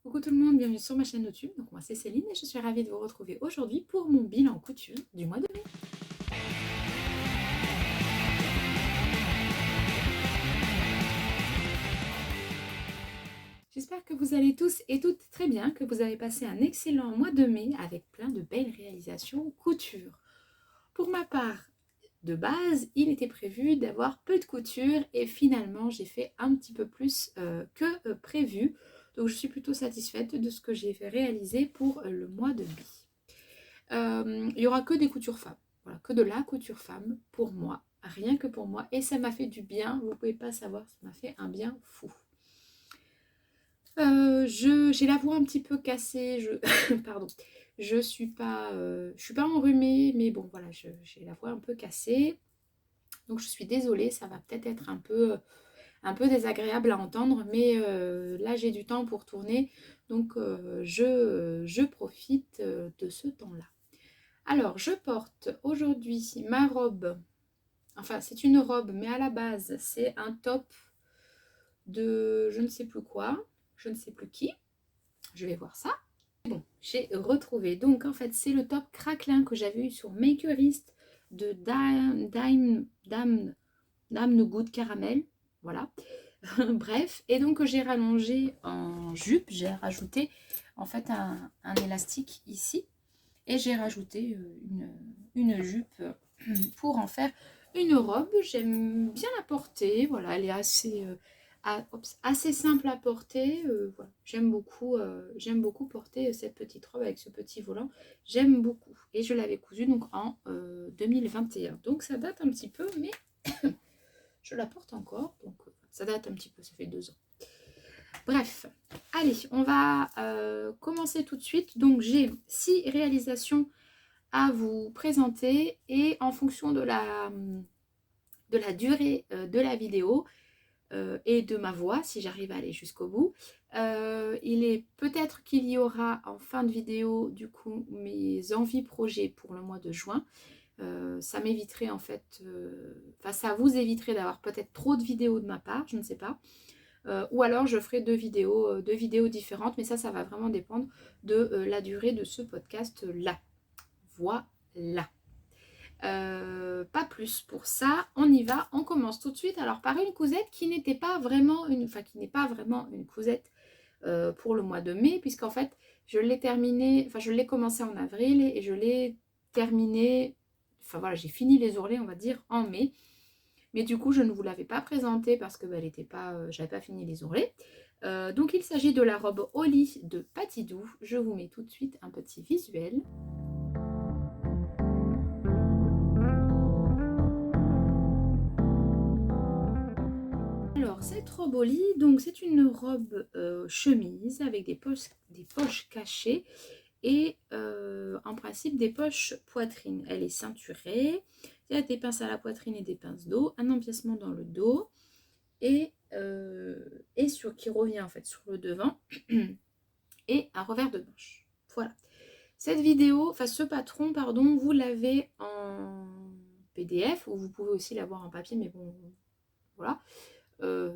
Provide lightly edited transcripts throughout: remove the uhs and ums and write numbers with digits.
Coucou tout le monde, bienvenue sur ma chaîne YouTube. Donc moi c'est Céline et je suis ravie de vous retrouver aujourd'hui pour mon bilan couture du mois de mai. J'espère que vous allez tous et toutes très bien, que vous avez passé un excellent mois de mai avec plein de belles réalisations couture. Pour ma part, de base, il était prévu d'avoir peu de couture et finalement j'ai fait un petit peu plus que prévu. Donc je suis plutôt satisfaite de ce que j'ai fait réaliser pour le mois de mai. Il n'y aura que des coutures femmes, voilà, que de la couture femme pour moi, rien que pour moi, et ça m'a fait du bien, vous ne pouvez pas savoir, ça m'a fait un bien fou. J'ai la voix un petit peu cassée, pardon, je suis pas enrhumée, mais bon voilà, j'ai la voix un peu cassée, donc je suis désolée, ça va peut-être être un peu désagréable à entendre, mais là j'ai du temps pour tourner, donc je profite de ce temps-là. Alors, je porte aujourd'hui ma robe, enfin c'est une robe, mais à la base c'est un top de je ne sais plus quoi, je ne sais plus qui, je vais voir ça. Bon, j'ai retrouvé, donc en fait c'est le top craquelin que j'avais eu sur Makerist de Dame No Good Caramel, voilà. Bref, et donc j'ai rallongé en jupe, j'ai rajouté en fait un élastique ici. Et j'ai rajouté une jupe pour en faire une robe. J'aime bien la porter. Voilà, elle est assez simple à porter. Voilà. J'aime beaucoup porter cette petite robe avec ce petit volant. J'aime beaucoup. Et je l'avais cousue donc en 2021. Donc ça date un petit peu, mais je la porte encore. Donc ça date un petit peu, ça fait 2 ans. Bref, allez, on va commencer tout de suite. Donc j'ai 6 réalisations à vous présenter et en fonction de la durée de la vidéo et de ma voix, si j'arrive à aller jusqu'au bout, il est peut-être qu'il y aura en fin de vidéo du coup mes envies projets pour le mois de juin. Ça m'éviterait en fait, ça vous éviterait d'avoir peut-être trop de vidéos de ma part, je ne sais pas. Ou alors je ferai deux vidéos différentes, mais ça va vraiment dépendre de la durée de ce podcast là. Voilà. Pas plus pour ça, on y va, on commence tout de suite. Alors par une cousette qui n'était pas vraiment qui n'est pas vraiment une cousette pour le mois de mai, puisqu'en fait je l'ai terminé, je l'ai commencé en avril et je l'ai terminé, voilà, j'ai fini les ourlets on va dire en mai. Mais du coup, je ne vous l'avais pas présentée parce que elle était pas, j'avais pas fini les ourlets. Donc, il s'agit de la robe Holly de Patidou. Je vous mets tout de suite un petit visuel. Alors, cette robe Holly, donc c'est une robe chemise avec des poches cachées et en principe des poches poitrine. Elle est ceinturée. Il y a des pinces à la poitrine et des pinces dos, un empiècement dans le dos. Et qui revient en fait sur le devant et un revers de manche. Voilà. Cette vidéo, ce patron, pardon, vous l'avez en PDF ou vous pouvez aussi l'avoir en papier, mais bon, voilà.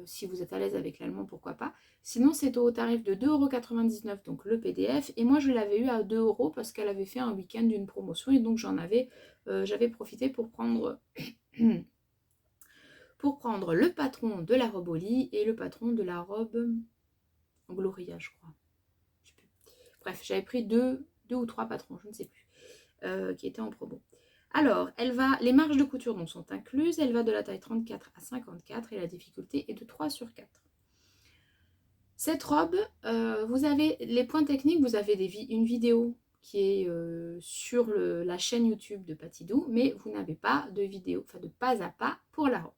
Si vous êtes à l'aise avec l'allemand, pourquoi pas. Sinon, c'est au tarif de 2,99 €, donc le PDF. Et moi, je l'avais eu à 2 € parce qu'elle avait fait un week-end d'une promotion et donc j'avais profité pour prendre le patron de la robe Holly et le patron de la robe Gloria, je crois. Je sais plus. Bref, j'avais pris deux ou trois patrons, je ne sais plus, qui étaient en promo. Alors, les marges de couture donc, sont incluses. Elle va de la taille 34 à 54 et la difficulté est de 3 sur 4. Cette robe, vous avez les points techniques, vous avez une vidéo qui est sur la chaîne YouTube de Patidou, mais vous n'avez pas de vidéo, de pas à pas pour la robe.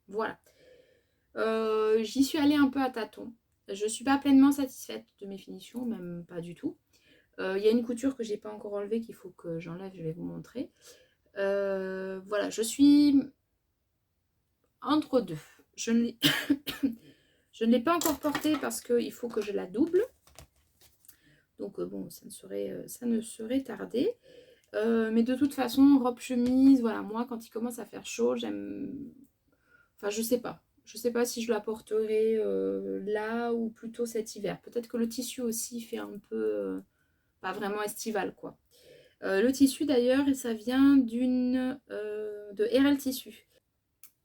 Voilà. J'y suis allée un peu à tâtons. Je ne suis pas pleinement satisfaite de mes finitions, même pas du tout. Il y a une couture que j'ai pas encore enlevée qu'il faut que j'enlève, je vais vous montrer. Voilà, je suis entre deux. Je ne l'ai pas encore portée parce qu'il faut que je la double. Donc bon, ça ne serait tardé. Mais de toute façon, robe chemise, voilà, moi quand il commence à faire chaud, j'aime... je sais pas. Je ne sais pas si je la porterai là ou plutôt cet hiver. Peut-être que le tissu aussi fait un peu, pas vraiment estival quoi. Le tissu d'ailleurs, ça vient de RL Tissu.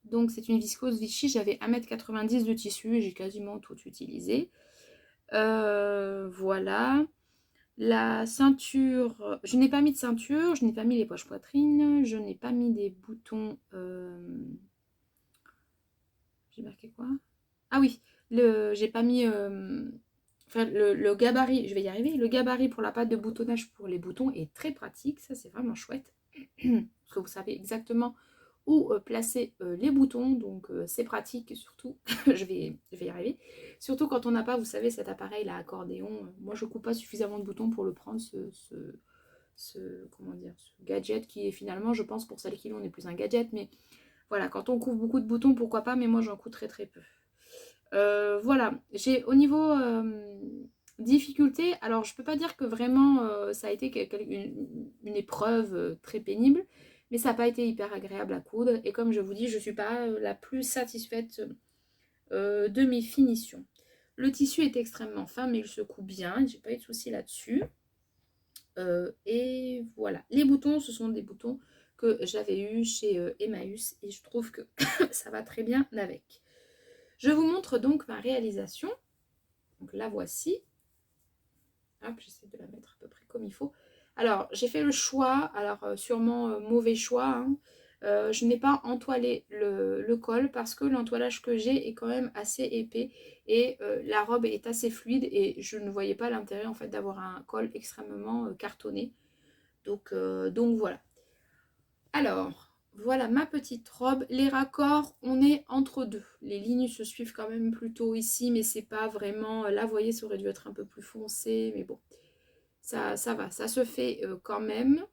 Donc c'est une viscose Vichy, j'avais 1,90 m de tissu et j'ai quasiment tout utilisé. Voilà. La ceinture, je n'ai pas mis de ceinture, je n'ai pas mis les poches poitrine, je n'ai pas mis des boutons. J'ai marqué quoi? Ah oui, j'ai pas mis. Enfin, le gabarit, je vais y arriver. Le gabarit pour la patte de boutonnage pour les boutons est très pratique, ça c'est vraiment chouette. Parce que vous savez exactement où placer les boutons, donc c'est pratique surtout. je vais y arriver. Surtout quand on n'a pas, vous savez, cet appareil là, accordéon. Moi je coupe pas suffisamment de boutons pour le prendre, comment dire, ce gadget qui est finalement, je pense, pour celles qui l'ont, n'est plus un gadget, mais voilà, quand on couvre beaucoup de boutons, pourquoi pas, mais moi j'en couds très très peu. Voilà, j'ai au niveau difficulté, alors je peux pas dire que vraiment ça a été une épreuve très pénible, mais ça n'a pas été hyper agréable à coudre, et comme je vous dis, je suis pas la plus satisfaite de mes finitions. Le tissu est extrêmement fin, mais il se coud bien, j'ai pas eu de soucis là-dessus. Et voilà, les boutons, ce sont des boutons que j'avais eu chez Emmaüs, et je trouve que ça va très bien avec. Je vous montre donc ma réalisation. Donc la voici. Hop, j'essaie de la mettre à peu près comme il faut. Alors, j'ai fait le choix, alors sûrement mauvais choix, hein. Je n'ai pas entoilé le col parce que l'entoilage que j'ai est quand même assez épais et la robe est assez fluide et je ne voyais pas l'intérêt en fait d'avoir un col extrêmement cartonné. Donc voilà. Alors, voilà ma petite robe. Les raccords, on est entre deux. Les lignes se suivent quand même plutôt ici, mais c'est pas vraiment... Là, vous voyez, ça aurait dû être un peu plus foncé, mais bon, ça va. Ça se fait quand même.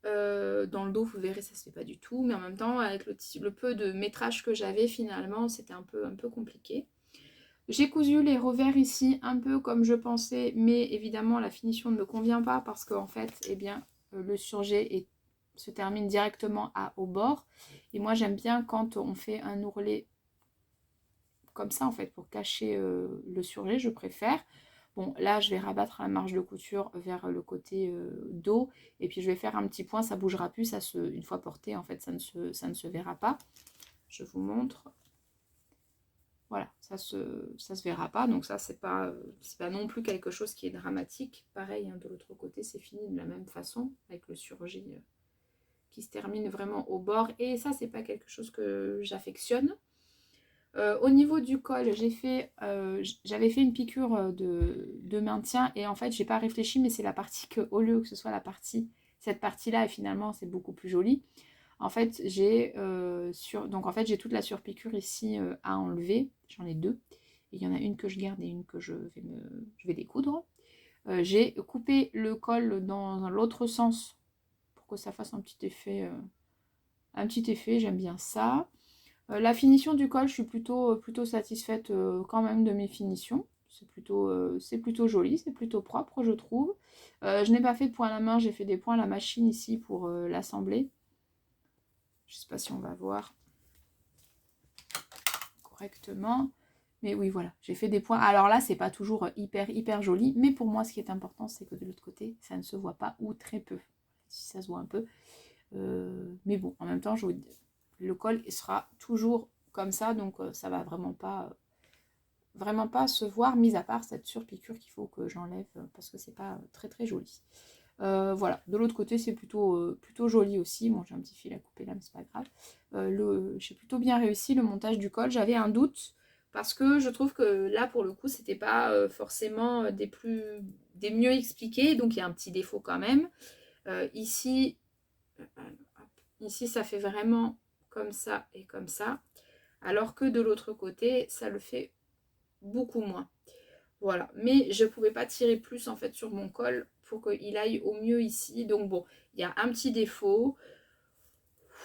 Dans le dos, vous verrez, ça se fait pas du tout. Mais en même temps, avec le peu de métrage que j'avais, finalement, c'était un peu compliqué. J'ai cousu les revers ici un peu comme je pensais, mais évidemment, la finition ne me convient pas parce qu'en fait, eh bien, le surjet se termine directement au bord. Et moi, j'aime bien quand on fait un ourlet comme ça, en fait, pour cacher le surjet, je préfère. Bon, là, je vais rabattre la marge de couture vers le côté dos. Et puis, je vais faire un petit point, ça bougera plus. Une fois porté, en fait, ça ne se verra pas. Je vous montre. Voilà, ça se verra pas. Donc ça, c'est pas non plus quelque chose qui est dramatique. Pareil, hein, de l'autre côté, c'est fini de la même façon, avec le surjet qui se termine vraiment au bord. Et ça, c'est pas quelque chose que j'affectionne. Au niveau du col, j'avais fait une piqûre de maintien et en fait j'ai pas réfléchi, mais c'est la partie que, au lieu que ce soit cette partie-là, et finalement c'est beaucoup plus joli. En fait donc en fait j'ai toute la surpiqûre ici à enlever. J'en ai deux. Et il y en a une que je garde et une que je vais découdre. J'ai coupé le col dans l'autre sens pour que ça fasse un petit effet. J'aime bien ça. La finition du col, je suis plutôt satisfaite quand même de mes finitions. C'est plutôt joli, c'est plutôt propre, je trouve. Je n'ai pas fait de point à la main, j'ai fait des points à la machine ici pour l'assembler. Je ne sais pas si on va voir correctement. Mais oui, voilà, j'ai fait des points. Alors là, c'est pas toujours hyper joli. Mais pour moi, ce qui est important, c'est que de l'autre côté, ça ne se voit pas ou très peu. Si ça se voit un peu. Mais bon, en même temps, le col sera toujours comme ça. Donc ça va vraiment pas se voir, mis à part cette surpiqûre qu'il faut que j'enlève parce que c'est pas très joli. Voilà, de l'autre côté c'est plutôt joli aussi. Bon, j'ai un petit fil à couper là, mais c'est pas grave. J'ai plutôt bien réussi le montage du col. J'avais un doute parce que je trouve que là pour le coup c'était pas forcément des mieux expliqués, donc il y a un petit défaut quand même. Ici ça fait vraiment comme ça et comme ça, alors que de l'autre côté ça le fait beaucoup moins. Voilà, mais je pouvais pas tirer plus en fait sur mon col pour qu'il aille au mieux ici. Donc bon, il y a un petit défaut.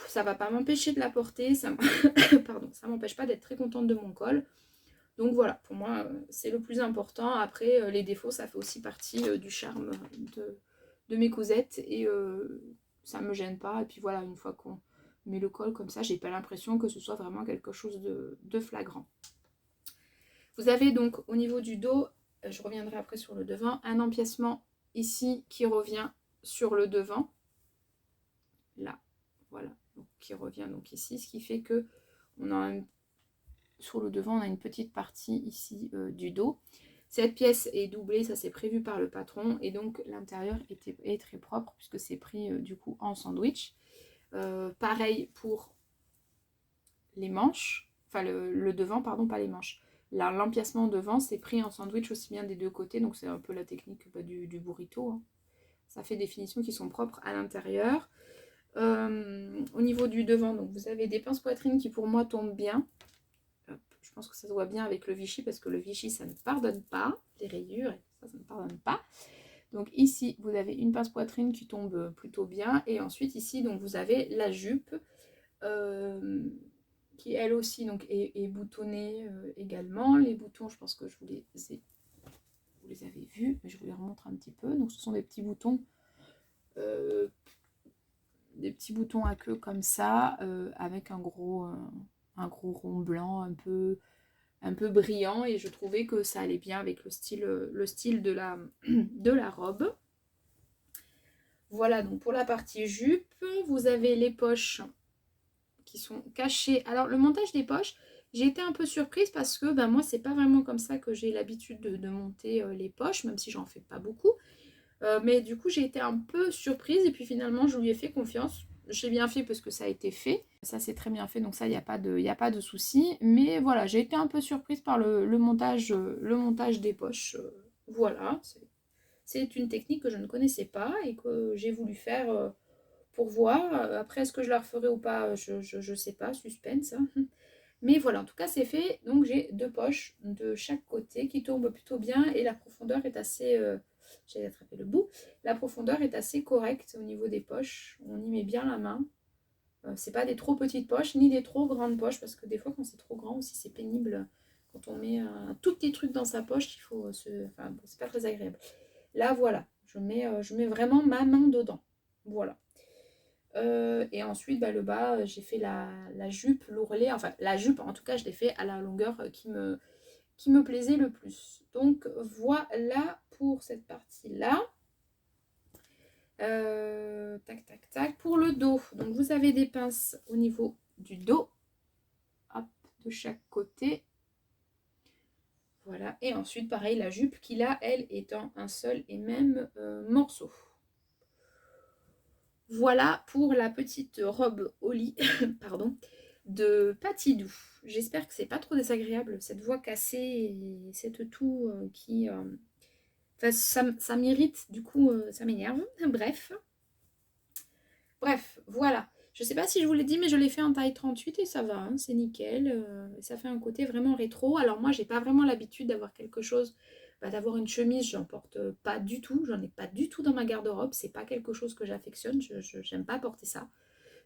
Ça va pas m'empêcher de la porter, pardon, ça m'empêche pas d'être très contente de mon col. Donc voilà, pour moi, c'est le plus important. Après, les défauts, ça fait aussi partie du charme de mes cousettes et ça me gêne pas. Et puis voilà, une fois mais le col comme ça, j'ai pas l'impression que ce soit vraiment quelque chose de flagrant. Vous avez donc au niveau du dos, je reviendrai après sur le devant, un empiècement ici qui revient sur le devant, là, voilà, donc, qui revient donc ici, ce qui fait que on a sur le devant, on a une petite partie ici du dos. Cette pièce est doublée, ça c'est prévu par le patron, et donc l'intérieur est très propre puisque c'est pris du coup en sandwich. Pareil pour les manches, enfin le devant, pardon, pas les manches. L'empiècement devant, c'est pris en sandwich aussi bien des deux côtés, donc c'est un peu la technique du burrito. Hein. Ça fait des finitions qui sont propres à l'intérieur. Au niveau du devant, donc vous avez des pinces poitrine qui pour moi tombent bien. Hop, je pense que ça se voit bien avec le Vichy parce que le Vichy ça ne pardonne pas, les rayures, ça ne pardonne pas. Donc ici vous avez une pince poitrine qui tombe plutôt bien et ensuite ici donc vous avez la jupe qui elle aussi donc est boutonnée également. Les boutons je pense que vous les avez vus, mais je vous les remontre un petit peu. Donc ce sont des petits boutons à queue comme ça, avec un gros rond blanc un peu brillant, et je trouvais que ça allait bien avec le style de la robe. Voilà donc pour la partie jupe. Vous avez les poches qui sont cachées. Alors le montage des poches, j'ai été un peu surprise parce que moi c'est pas vraiment comme ça que j'ai l'habitude de monter les poches, même si j'en fais pas beaucoup. Mais du coup j'ai été un peu surprise et puis finalement je lui ai fait confiance. J'ai bien fait parce que ça a été fait. Ça c'est très bien fait, donc ça il n'y a pas de souci. Mais voilà, j'ai été un peu surprise par le montage des poches. Voilà, c'est une technique que je ne connaissais pas et que j'ai voulu faire pour voir. Après, est-ce que je la referai ou pas, je sais pas, suspense. Hein. Mais voilà, en tout cas c'est fait. Donc j'ai deux poches de chaque côté qui tombent plutôt bien et la profondeur est assez... j'ai attrapé le bout. La profondeur est assez correcte au niveau des poches. On y met bien la main. C'est pas des trop petites poches ni des trop grandes poches parce que des fois quand c'est trop grand aussi c'est pénible. Quand on met un tout petit truc dans sa poche, il faut se... Enfin bon, c'est pas très agréable. Là voilà, je mets vraiment ma main dedans. Voilà. Et ensuite le bas, j'ai fait la jupe, l'ourlet, enfin la jupe en tout cas je l'ai fait à la longueur qui me plaisait le plus. Donc voilà pour cette partie là. Tac tac tac. Pour le dos, donc vous avez des pinces au niveau du dos, hop, de chaque côté. Voilà, et ensuite pareil la jupe qui là elle étant un seul et même morceau. Voilà pour la petite robe au lit pardon, de Patidou. J'espère que c'est pas trop désagréable, cette voix cassée et cette toux qui... Enfin, ça m'irrite, du coup ça m'énerve. Bref, voilà. Je sais pas si je vous l'ai dit, mais je l'ai fait en taille 38 et ça va, hein, c'est nickel. Ça fait un côté vraiment rétro. Alors moi, j'ai pas vraiment l'habitude d'avoir quelque chose... d'avoir une chemise, j'en porte pas du tout, j'en ai pas du tout dans ma garde-robe, c'est pas quelque chose que j'affectionne, j'aime pas porter ça,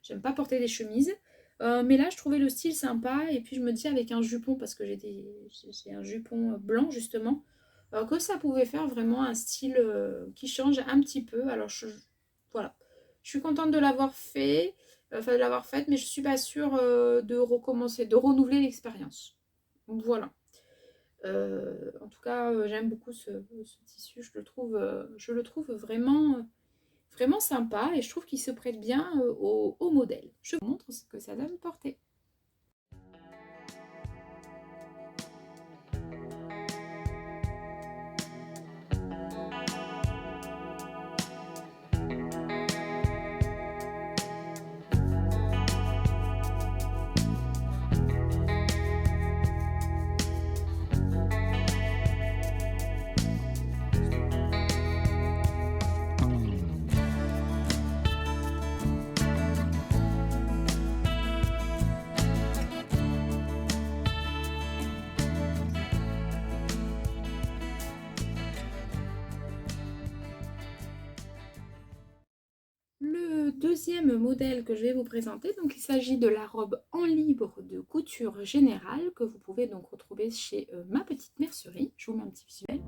j'aime pas porter des chemises, mais là je trouvais le style sympa, et puis je me dis avec un jupon, parce que j'ai un jupon blanc justement, que ça pouvait faire vraiment un style qui change un petit peu. Alors voilà, je suis contente de l'avoir fait, de l'avoir faite, mais je suis pas sûre de recommencer, de renouveler l'expérience. Voilà. En tout cas, j'aime beaucoup ce tissu, je le trouve vraiment, vraiment sympa et je trouve qu'il se prête bien au modèle. Je vous montre ce que ça donne porter. Le deuxième modèle que je vais vous présenter, donc il s'agit de la robe en libre de couture générale que vous pouvez donc retrouver chez Ma Petite Mercerie. Je vous mets un petit visuel.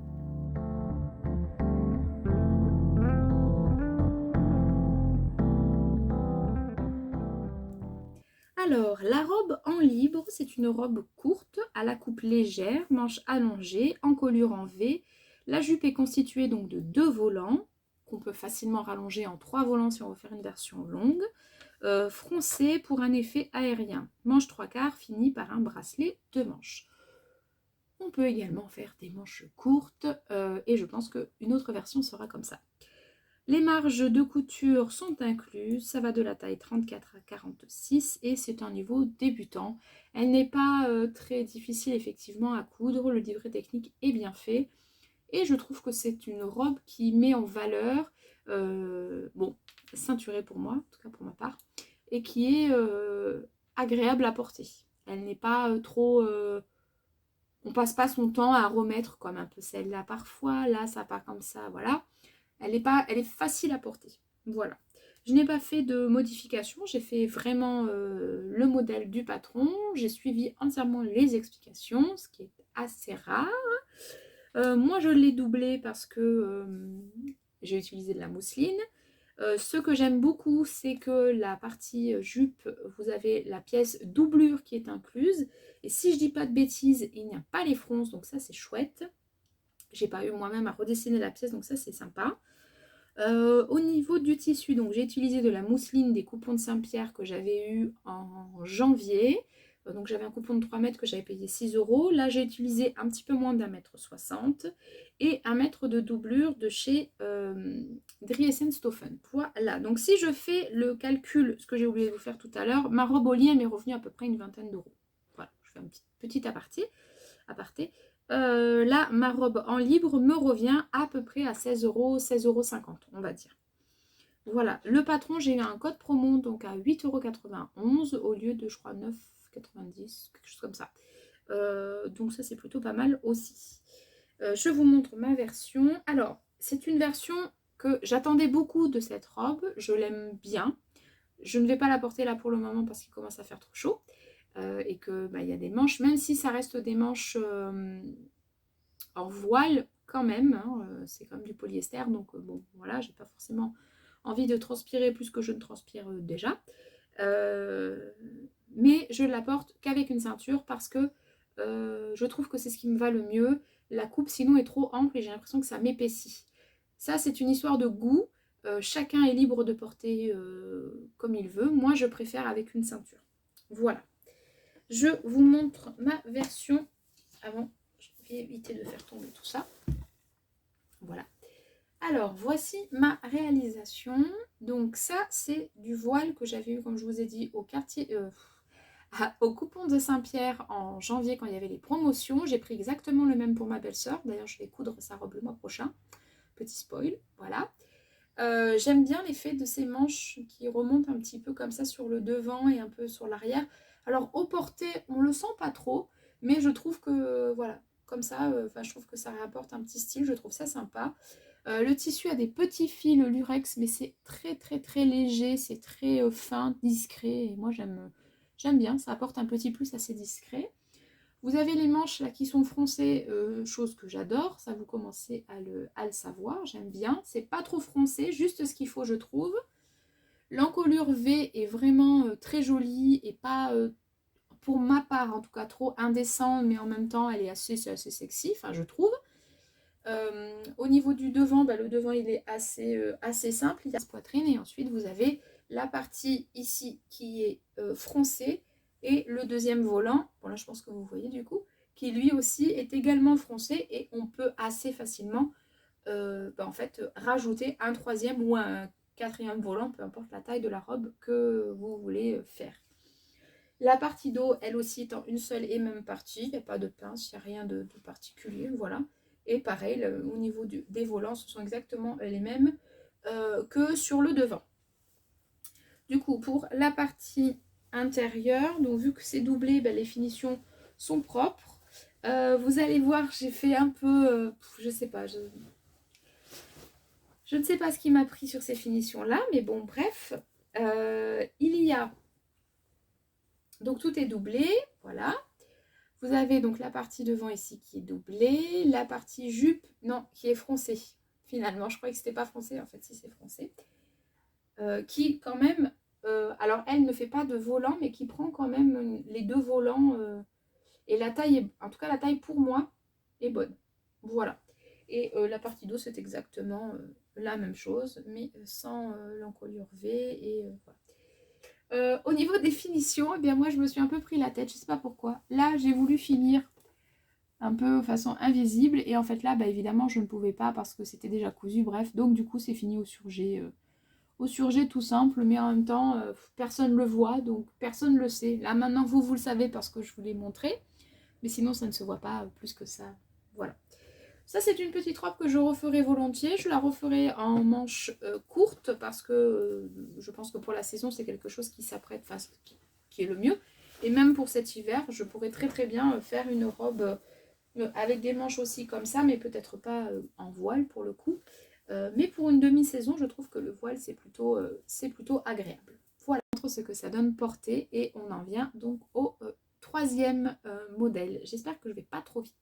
Alors, la robe en libre, c'est une robe courte, à la coupe légère, manches allongées, encolure en V. La jupe est constituée donc de 2 volants, qu'on peut facilement rallonger en 3 volants si on veut faire une version longue, froncée pour un effet aérien. Manche 3/4 finie par un bracelet de manches. On peut également faire des manches courtes et je pense qu'une autre version sera comme ça. Les marges de couture sont incluses, ça va de la taille 34 à 46 et c'est un niveau débutant. Elle n'est pas très difficile effectivement à coudre, le livret technique est bien fait et je trouve que c'est une robe qui met en valeur, bon, ceinturée pour moi, en tout cas pour ma part, et qui est agréable à porter. Elle n'est pas trop... on passe pas son temps à remettre comme un peu celle-là parfois, là ça part comme ça, voilà. Elle est facile à porter. Voilà. Je n'ai pas fait de modification. J'ai fait vraiment le modèle du patron. J'ai suivi entièrement les explications, ce qui est assez rare. Moi, je l'ai doublé parce que j'ai utilisé de la mousseline. Ce que j'aime beaucoup, c'est que la partie jupe, vous avez la pièce doublure qui est incluse. Et si je dis pas de bêtises, il n'y a pas les fronces, donc ça c'est chouette. J'ai pas eu moi-même à redessiner la pièce, donc ça c'est sympa. Au niveau du tissu, donc j'ai utilisé de la mousseline des coupons de Saint-Pierre que j'avais eu en janvier. Donc j'avais un coupon de 3 mètres que j'avais payé 6 €. Là j'ai utilisé un petit peu moins d'1,60 m et 1 mètre de doublure de chez Driessen-Stoffen. Voilà, donc si je fais le calcul, ce que j'ai oublié de vous faire tout à l'heure, ma robe au lit elle m'est revenue à peu près une vingtaine d'euros. Voilà, je fais un petit aparté. Là, ma robe en libre me revient à peu près à 16 €, 16,50 €, on va dire. Voilà, le patron, j'ai eu un code promo donc à 8,91 € au lieu de, je crois, 9,90 €, quelque chose comme ça. Donc ça, c'est plutôt pas mal aussi. Je vous montre ma version. Alors, c'est une version que j'attendais beaucoup de cette robe. Je l'aime bien. Je ne vais pas la porter là pour le moment parce qu'il commence à faire trop chaud. Et que y a des manches, même si ça reste des manches en voile quand même, hein, c'est comme du polyester, donc bon voilà, j'ai pas forcément envie de transpirer plus que je ne transpire déjà. Mais je la porte qu'avec une ceinture parce que je trouve que c'est ce qui me va le mieux. La coupe sinon est trop ample et j'ai l'impression que ça m'épaissit. Ça c'est une histoire de goût. Chacun est libre de porter comme il veut. Moi je préfère avec une ceinture. Voilà. Je vous montre ma version avant. Je vais éviter de faire tomber tout ça. Voilà. Alors, voici ma réalisation. Donc ça, c'est du voile que j'avais eu, comme je vous ai dit, au quartier... au coupon de Saint-Pierre en janvier quand il y avait les promotions. J'ai pris exactement le même pour ma belle-sœur. D'ailleurs, je vais coudre sa robe le mois prochain. Petit spoil, voilà. J'aime bien l'effet de ces manches qui remontent un petit peu comme ça sur le devant et un peu sur l'arrière. Alors au porté, on le sent pas trop, mais je trouve que voilà, comme ça, je trouve que ça rapporte un petit style, je trouve ça sympa. Le tissu a des petits fils lurex, mais c'est très très très léger, c'est très fin, discret, et moi j'aime bien, ça apporte un petit plus assez discret. Vous avez les manches là qui sont froncées, chose que j'adore, ça vous commencez à le savoir, j'aime bien. C'est pas trop froncé, juste ce qu'il faut je trouve. L'encolure V est vraiment très jolie et pas, pour ma part en tout cas, trop indécente, mais en même temps elle est assez sexy, enfin je trouve. Au niveau du devant, le devant il est assez simple, il y a la poitrine et ensuite vous avez la partie ici qui est froncée et le deuxième volant, bon là je pense que vous voyez du coup, qui lui aussi est également froncé et on peut assez facilement en fait rajouter un troisième ou un quatrième volant, peu importe la taille de la robe que vous voulez faire. La partie dos, elle aussi étant une seule et même partie, il n'y a pas de pince, il n'y a rien de particulier, voilà. Et pareil, au niveau des volants, ce sont exactement les mêmes que sur le devant. Du coup, pour la partie intérieure, donc vu que c'est doublé, les finitions sont propres. Vous allez voir, j'ai fait un peu, je sais pas, je ne sais pas ce qui m'a pris sur ces finitions-là, mais bon, bref. Il y a, donc tout est doublé, voilà. Vous avez donc la partie devant ici qui est doublée, la partie jupe, non, qui est froncée. Finalement, je croyais que c'était pas froncé, en fait, si c'est froncé. Qui, quand même, alors elle ne fait pas de volant, mais qui prend quand même les deux volants. Et la taille, en tout cas la taille pour moi, est bonne. Voilà. Et la partie dos, c'est exactement la même chose, mais sans l'encolure V. Et voilà. Au niveau des finitions, eh bien moi je me suis un peu pris la tête, je sais pas pourquoi. Là j'ai voulu finir un peu façon invisible et en fait là bah, évidemment je ne pouvais pas parce que c'était déjà cousu, bref. Donc du coup c'est fini au surjet tout simple, mais en même temps personne le voit, donc personne le sait. Là maintenant vous le savez parce que je vous l'ai montré, mais sinon ça ne se voit pas plus que ça. Voilà. Ça, c'est une petite robe que je referai volontiers. Je la referai en manches courtes parce que je pense que pour la saison, c'est quelque chose qui s'apprête, enfin, qui est le mieux. Et même pour cet hiver, je pourrais très très bien faire une robe avec des manches aussi comme ça, mais peut-être pas en voile pour le coup. Mais pour une demi-saison, je trouve que le voile, c'est plutôt agréable. Voilà, ce que ça donne portée et on en vient donc au troisième modèle. J'espère que je ne vais pas trop vite.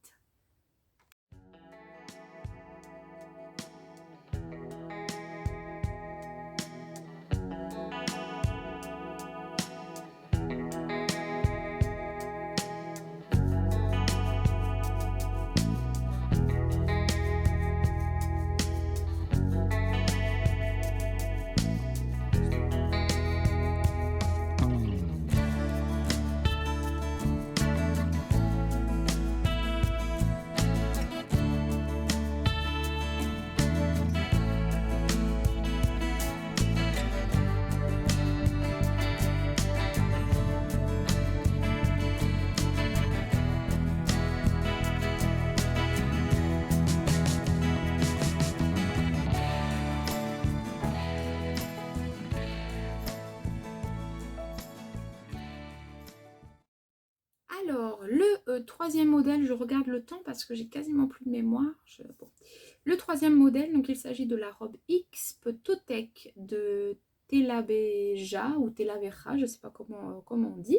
Alors, le troisième modèle, je regarde le temps parce que j'ai quasiment plus de mémoire. Bon. Le troisième modèle, donc il s'agit de la robe X Totec de Telabeja ou Telaveja, je ne sais pas comment on dit,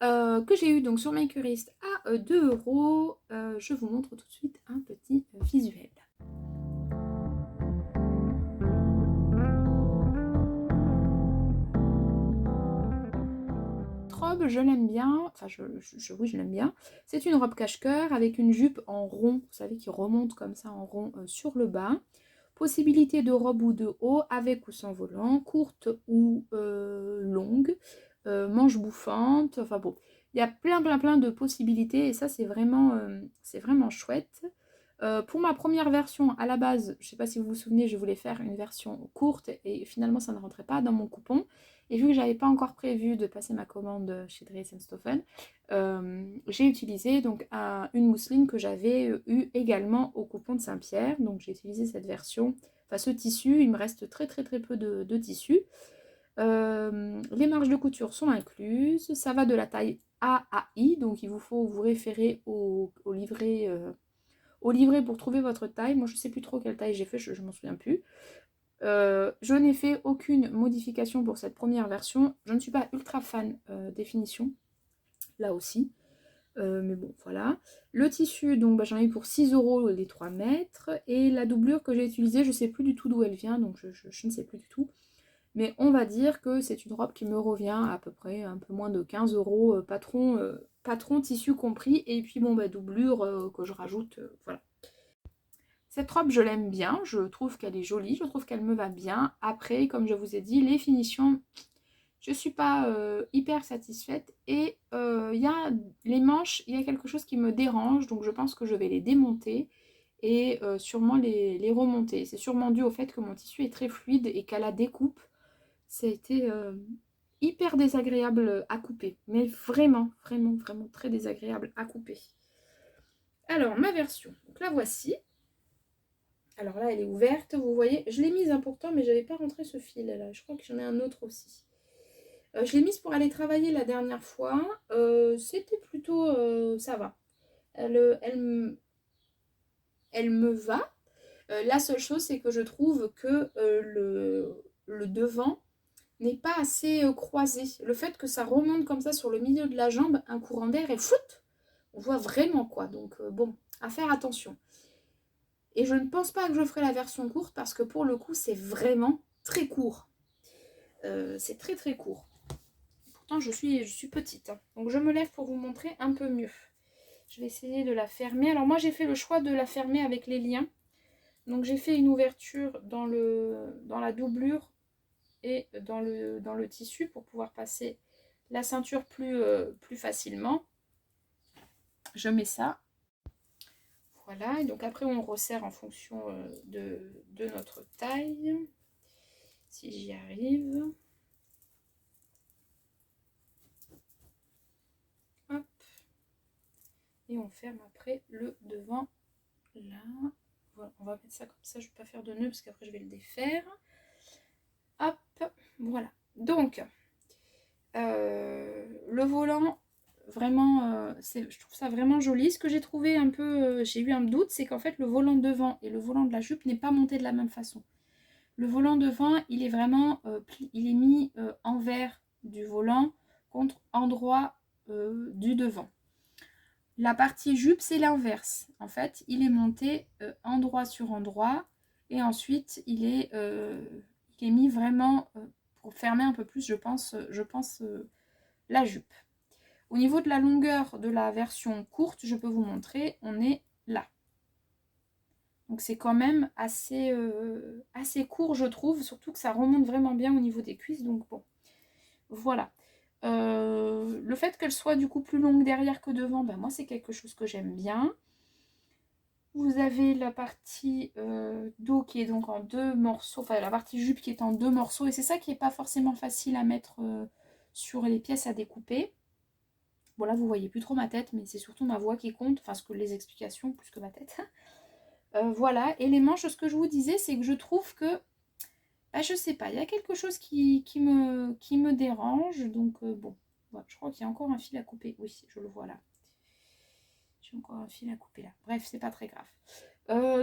que j'ai eu donc sur Makerist à 2 €. Je vous montre tout de suite un petit visuel. Robe, je l'aime bien, enfin oui je l'aime bien. C'est une robe cache-cœur avec une jupe en rond, vous savez, qui remonte comme ça en rond sur le bas. Possibilité de robe ou de haut, avec ou sans volant, courte ou longue, manche bouffante, enfin bon, il y a plein de possibilités et ça c'est vraiment chouette. Pour ma première version, à la base, je ne sais pas si vous vous souvenez, je voulais faire une version courte et finalement ça ne rentrait pas dans mon coupon. Et vu que j'avais pas encore prévu de passer ma commande chez Dres & Stoffen, j'ai utilisé donc une mousseline que j'avais eue également au coupon de Saint-Pierre. Donc j'ai utilisé cette version, enfin ce tissu, il me reste très peu de tissu. Les marges de couture sont incluses, ça va de la taille A à I, donc il vous faut vous référer au livret pour trouver votre taille. Moi je sais plus trop quelle taille j'ai fait, je m'en souviens plus. Je n'ai fait aucune modification pour cette première version. Je ne suis pas ultra fan des finitions, là aussi. Mais bon, voilà. Le tissu, donc bah, j'en ai eu pour 6 € les 3 mètres. Et la doublure que j'ai utilisée, je ne sais plus du tout d'où elle vient, donc je ne sais plus du tout. Mais on va dire que c'est une robe qui me revient à peu près un peu moins de 15 €, patron tissu compris. Et puis bon, bah, doublure que je rajoute, voilà. Cette robe, je l'aime bien, je trouve qu'elle est jolie, je trouve qu'elle me va bien. Après, comme je vous ai dit, les finitions, je ne suis pas hyper satisfaite. Et il y a les manches, il y a quelque chose qui me dérange, donc je pense que je vais les démonter et sûrement les remonter. C'est sûrement dû au fait que mon tissu est très fluide et qu'à la découpe, ça a été hyper désagréable à couper. Mais vraiment très désagréable à couper. Alors, ma version, donc la voici. Alors là, elle est ouverte, vous voyez. Je l'ai mise pourtant, mais je n'avais pas rentré ce fil là. Je crois que j'en ai un autre aussi. Je l'ai mise pour aller travailler la dernière fois. C'était plutôt... ça va. Elle me va. La seule chose, c'est que je trouve que le devant n'est pas assez croisé. Le fait que ça remonte comme ça sur le milieu de la jambe, un courant d'air et foot, on voit vraiment quoi. Donc bon, à faire attention. Et je ne pense pas que je ferai la version courte parce que pour le coup, c'est vraiment très court. c'est très très court. Pourtant je suis petite, hein. Donc je me lève pour vous montrer un peu mieux. Je vais essayer de la fermer. Alors moi j'ai fait le choix de la fermer avec les liens. Donc j'ai fait une ouverture dans la doublure et dans le tissu pour pouvoir passer la ceinture plus facilement. Je mets ça. Voilà, et donc après on resserre en fonction de notre taille. Si j'y arrive. Hop. Et on ferme après le devant là. Voilà, on va mettre ça comme ça, je ne vais pas faire de nœud parce qu'après je vais le défaire. Hop, voilà. Donc, le volant, vraiment, je trouve ça vraiment joli. Ce que j'ai trouvé un peu, j'ai eu un doute, c'est qu'en fait le volant devant et le volant de la jupe n'est pas monté de la même façon. Le volant devant, il est vraiment, il est mis envers du volant contre endroit du devant. La partie jupe, c'est l'inverse. En fait, il est monté endroit sur endroit et ensuite il est mis vraiment pour fermer un peu plus, je pense la jupe. Au niveau de la longueur de la version courte, je peux vous montrer, on est là. Donc c'est quand même assez court, je trouve, surtout que ça remonte vraiment bien au niveau des cuisses. Donc bon, voilà. Le fait qu'elle soit du coup plus longue derrière que devant, ben moi c'est quelque chose que j'aime bien. Vous avez la partie dos qui est donc en 2 morceaux, enfin la partie jupe qui est en 2 morceaux, et c'est ça qui n'est pas forcément facile à mettre sur les pièces à découper. Bon là vous voyez plus trop ma tête, mais c'est surtout ma voix qui compte, enfin les explications plus que ma tête. Voilà, et les manches, ce que je vous disais, c'est que je trouve que, bah, je sais pas, il y a quelque chose qui me dérange, donc bon, voilà, je crois qu'il y a encore un fil à couper, oui, je le vois là. J'ai encore un fil à couper là, bref, c'est pas très grave.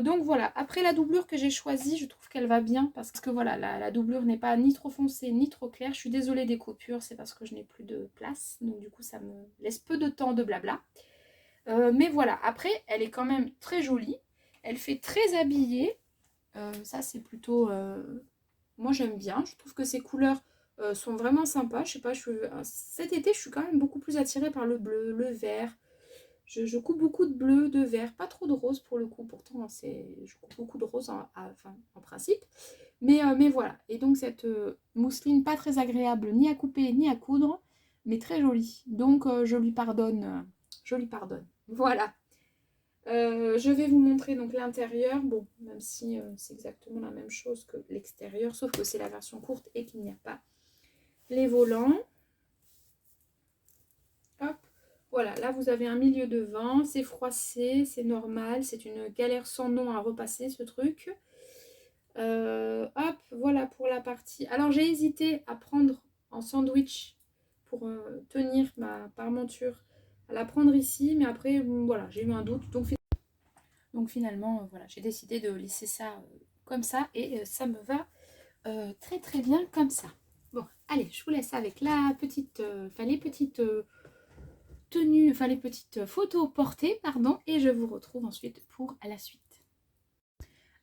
Donc voilà, après la doublure que j'ai choisie, je trouve qu'elle va bien, parce que voilà, la doublure n'est pas ni trop foncée, ni trop claire. Je suis désolée des coupures, c'est parce que je n'ai plus de place, donc du coup ça me laisse peu de temps de blabla. Mais voilà, après, elle est quand même très jolie. Elle fait très habillée. Ça, c'est plutôt... moi, j'aime bien. Je trouve que ces couleurs sont vraiment sympas. Je sais pas, cet été, je suis quand même beaucoup plus attirée par le bleu, le vert. Je coupe beaucoup de bleu, de vert. Pas trop de rose pour le coup. Pourtant, je coupe beaucoup de rose en principe. Mais voilà. Et donc, cette mousseline pas très agréable ni à couper ni à coudre, mais très jolie. Donc, je lui pardonne. Je lui pardonne. Voilà. Je vais vous montrer donc l'intérieur, bon, même si c'est exactement la même chose que l'extérieur, sauf que c'est la version courte et qu'il n'y a pas les volants. Hop, voilà, là vous avez un milieu de vent, c'est froissé, c'est normal, c'est une galère sans nom à repasser ce truc. Hop, voilà pour la partie. Alors j'ai hésité à prendre en sandwich pour tenir ma parmenture, à la prendre ici, mais après, voilà, j'ai eu un doute, donc finalement, voilà, j'ai décidé de laisser ça comme ça et ça me va très très bien comme ça. Bon, allez, je vous laisse avec la petite, les petites tenues, les petites photos portées, pardon, et je vous retrouve ensuite pour la suite.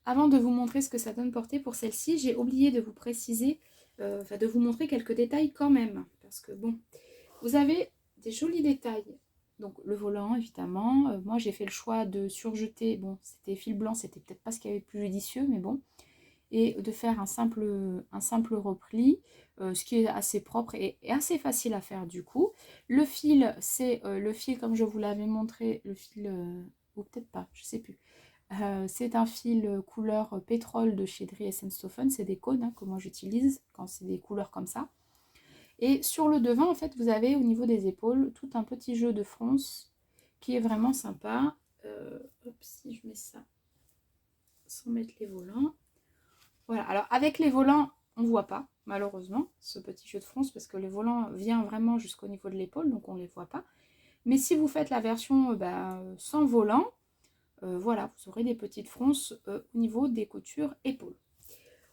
Avant de vous montrer ce que ça donne portée pour celle-ci, j'ai oublié de vous préciser, de vous montrer quelques détails quand même, parce que bon, vous avez des jolis détails. Donc le volant évidemment, moi j'ai fait le choix de surjeter, bon c'était fil blanc, c'était peut-être pas ce qu'il y avait de plus judicieux, mais bon, et de faire un simple repli, ce qui est assez propre et assez facile à faire du coup. Le fil, c'est le fil comme je vous l'avais montré, le fil, ou peut-être pas, je sais plus. C'est un fil couleur pétrole de chez Dries & Stoffen, c'est des cônes que moi j'utilise quand c'est des couleurs comme ça. Et sur le devant, en fait, vous avez au niveau des épaules tout un petit jeu de fronce qui est vraiment sympa. Hop, si je mets ça sans mettre les volants. Voilà, alors avec les volants, on ne voit pas, malheureusement, ce petit jeu de fronce, parce que le volant vient vraiment jusqu'au niveau de l'épaule, donc on ne les voit pas. Mais si vous faites la version sans volant, voilà, vous aurez des petites fronces au niveau des coutures épaules.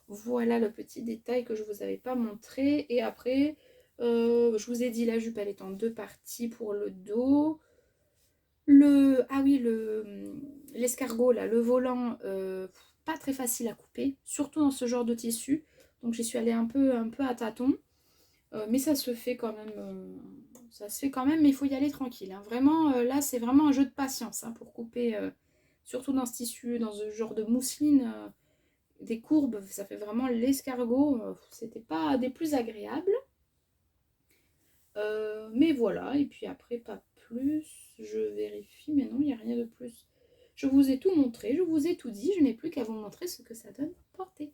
Voilà le petit détail que je ne vous avais pas montré. Et après, je vous ai dit, la jupe, elle est en 2 parties pour le dos. L'escargot, là, le volant, pas très facile à couper, surtout dans ce genre de tissu. Donc j'y suis allée un peu à tâtons. Mais ça se fait quand même, mais il faut y aller tranquille, hein. Vraiment, là, c'est vraiment un jeu de patience, hein, pour couper, surtout dans ce tissu, dans ce genre de mousseline, des courbes, ça fait vraiment l'escargot. C'était pas des plus agréables. Mais voilà, et puis après, pas plus. Je vérifie, mais non, il n'y a rien de plus. Je vous ai tout montré, je vous ai tout dit, je n'ai plus qu'à vous montrer ce que ça donne porté.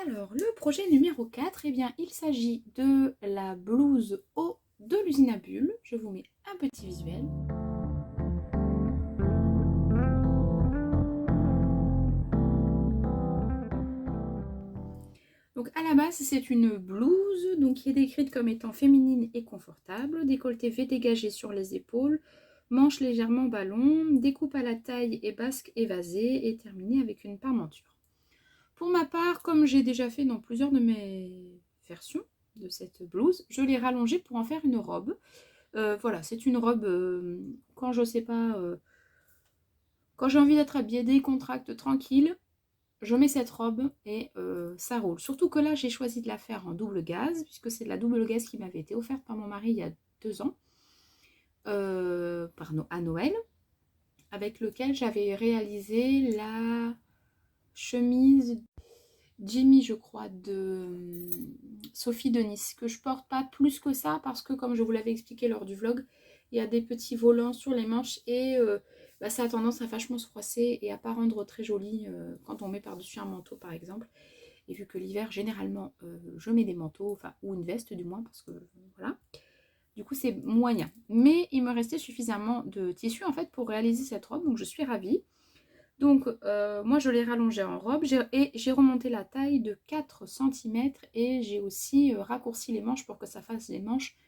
Alors, le projet numéro 4, eh bien, il s'agit de la blouse haut de l'usine à bulles. Je vous mets un petit visuel. Donc, à la base, c'est une blouse donc, qui est décrite comme étant féminine et confortable. Décolleté V dégagé sur les épaules, manche légèrement ballon, découpe à la taille et basque évasée et terminée avec une parmenture. Pour ma part, comme j'ai déjà fait dans plusieurs de mes versions de cette blouse, je l'ai rallongée pour en faire une robe. Voilà, c'est une robe, quand je sais pas, quand j'ai envie d'être habillée décontracte, tranquille, je mets cette robe et ça roule. Surtout que là, j'ai choisi de la faire en double gaze, puisque c'est de la double gaze qui m'avait été offerte par mon mari il y a 2 ans, à Noël, avec lequel j'avais réalisé la chemise Jimmy, je crois, de Sophie de Nice, que je porte pas plus que ça parce que, comme je vous l'avais expliqué lors du vlog, il y a des petits volants sur les manches et ça a tendance à vachement se froisser et à pas rendre très joli quand on met par-dessus un manteau, par exemple. Et vu que l'hiver, généralement, je mets des manteaux, enfin, ou une veste du moins, parce que voilà. Du coup, c'est moyen. Mais il me restait suffisamment de tissu, en fait, pour réaliser cette robe, donc je suis ravie. Donc, moi, je l'ai rallongée en robe et j'ai remonté la taille de 4 cm et j'ai aussi raccourci les manches pour que ça fasse des manches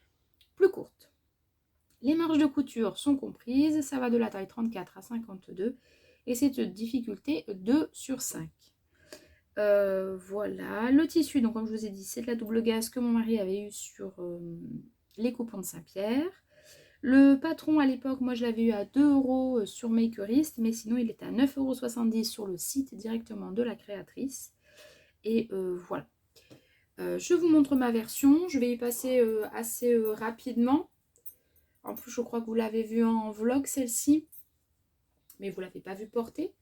plus courtes. Les marges de couture sont comprises, ça va de la taille 34 à 52 et c'est de difficulté 2 sur 5. Voilà, le tissu, donc comme je vous ai dit, c'est de la double gaze que mon mari avait eu sur les coupons de Saint-Pierre. Le patron à l'époque, moi je l'avais eu à 2 € sur Makerist, mais sinon il était à 9,70 € sur le site directement de la créatrice. Et voilà. Je vous montre ma version, je vais y passer assez rapidement. En plus, je crois que vous l'avez vue en vlog celle-ci, mais vous ne l'avez pas vue porter.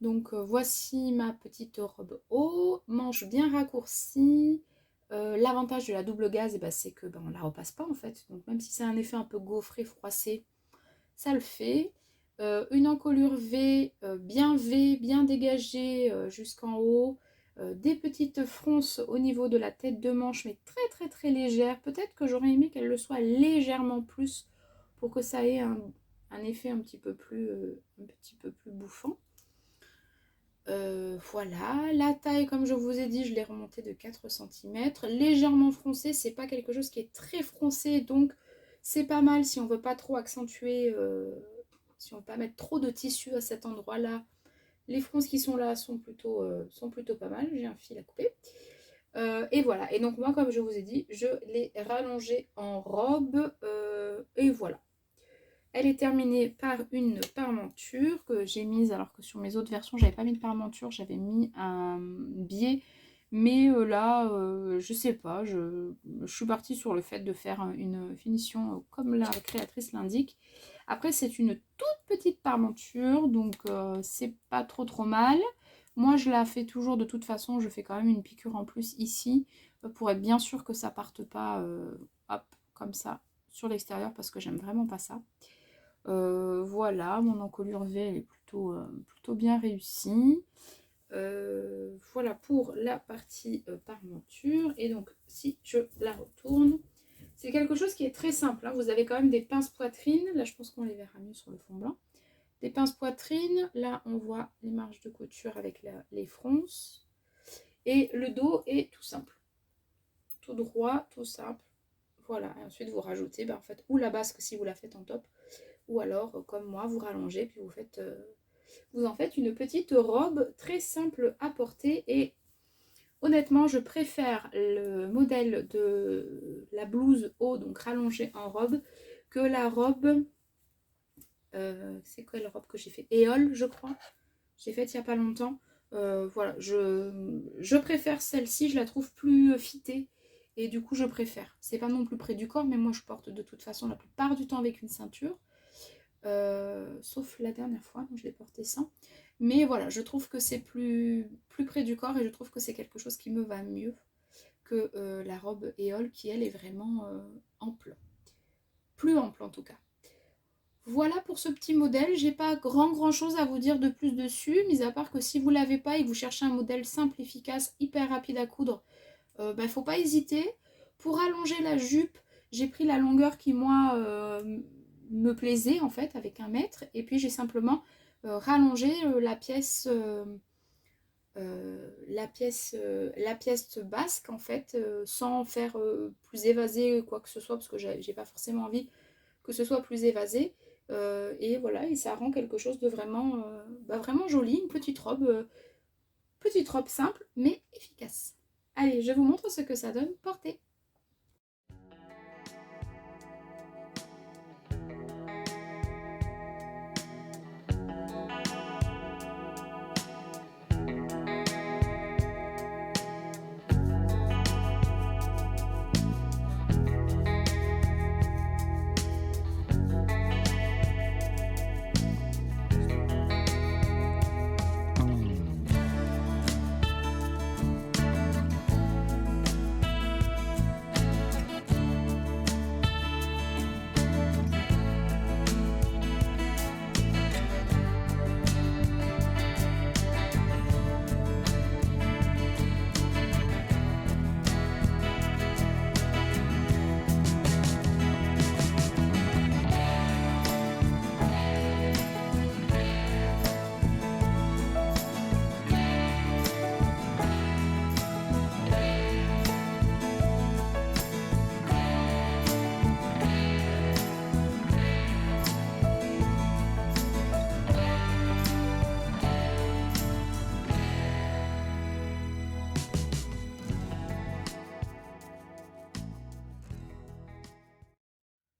Donc voici ma petite robe haut, manche bien raccourcie. L'avantage de la double gaze, c'est que on la repasse pas en fait. Donc même si c'est un effet un peu gaufré, froissé, ça le fait. Une encolure V, bien dégagée jusqu'en haut. Des petites fronces au niveau de la tête de manche, mais très très très légère. Peut-être que j'aurais aimé qu'elle le soit légèrement plus pour que ça ait un effet un petit peu plus bouffant. Voilà, la taille, comme je vous ai dit, je l'ai remontée de 4 cm. Légèrement froncée, c'est pas quelque chose qui est très froncé, donc c'est pas mal si on veut pas trop accentuer, si on veut pas mettre trop de tissu à cet endroit-là. Les fronces qui sont là sont plutôt pas mal. J'ai un fil à couper. Et voilà, et donc moi, comme je vous ai dit, je l'ai rallongée en robe, et voilà. Elle est terminée par une parmenture que j'ai mise, alors que sur mes autres versions, j'avais pas mis de parmenture, j'avais mis un biais. Mais là, je sais pas, je suis partie sur le fait de faire une finition comme la créatrice l'indique. Après, c'est une toute petite parmenture, donc c'est pas trop mal. Moi, je la fais toujours de toute façon, je fais quand même une piqûre en plus ici, pour être bien sûr que ça parte pas, hop, comme ça, sur l'extérieur parce que j'aime vraiment pas ça. Voilà, mon encolure V elle est plutôt bien réussie. Voilà pour la partie parmenture. Et donc si je la retourne, c'est quelque chose qui est très simple, hein. Vous avez quand même des pinces poitrine. Là je pense qu'on les verra mieux sur le fond blanc. Des pinces poitrine. Là on voit les marges de couture avec les fronces. Et le dos est tout simple. Tout droit, tout simple. Voilà, et ensuite vous rajoutez en fait, ou la basque si vous la faites en top, ou alors comme moi vous rallongez puis vous en faites une petite robe très simple à porter. Et honnêtement je préfère le modèle de la blouse haut, donc rallongée en robe, que la robe c'est quoi la robe que j'ai fait, Éole je crois, j'ai faite il n'y a pas longtemps. Voilà, je préfère celle-ci, je la trouve plus fitée. Et du coup, je préfère. C'est pas non plus près du corps, mais moi, je porte de toute façon la plupart du temps avec une ceinture. Sauf la dernière fois, donc je l'ai porté sans. Mais voilà, je trouve que c'est plus près du corps et je trouve que c'est quelque chose qui me va mieux que la robe Éole qui, elle, est vraiment ample. Plus ample en tout cas. Voilà pour ce petit modèle, j'ai pas grand chose à vous dire de plus dessus, mis à part que si vous l'avez pas et que vous cherchez un modèle simple, efficace, hyper rapide à coudre, faut pas hésiter. Pour allonger la jupe, j'ai pris la longueur qui moi me plaisait en fait avec 1 mètre, et puis j'ai simplement rallongé la pièce basque en fait, sans faire plus évasé quoi que ce soit, parce que j'ai pas forcément envie que ce soit plus évasé. Et voilà, et ça rend quelque chose de vraiment joli, une petite robe simple mais efficace. Allez, je vous montre ce que ça donne porté.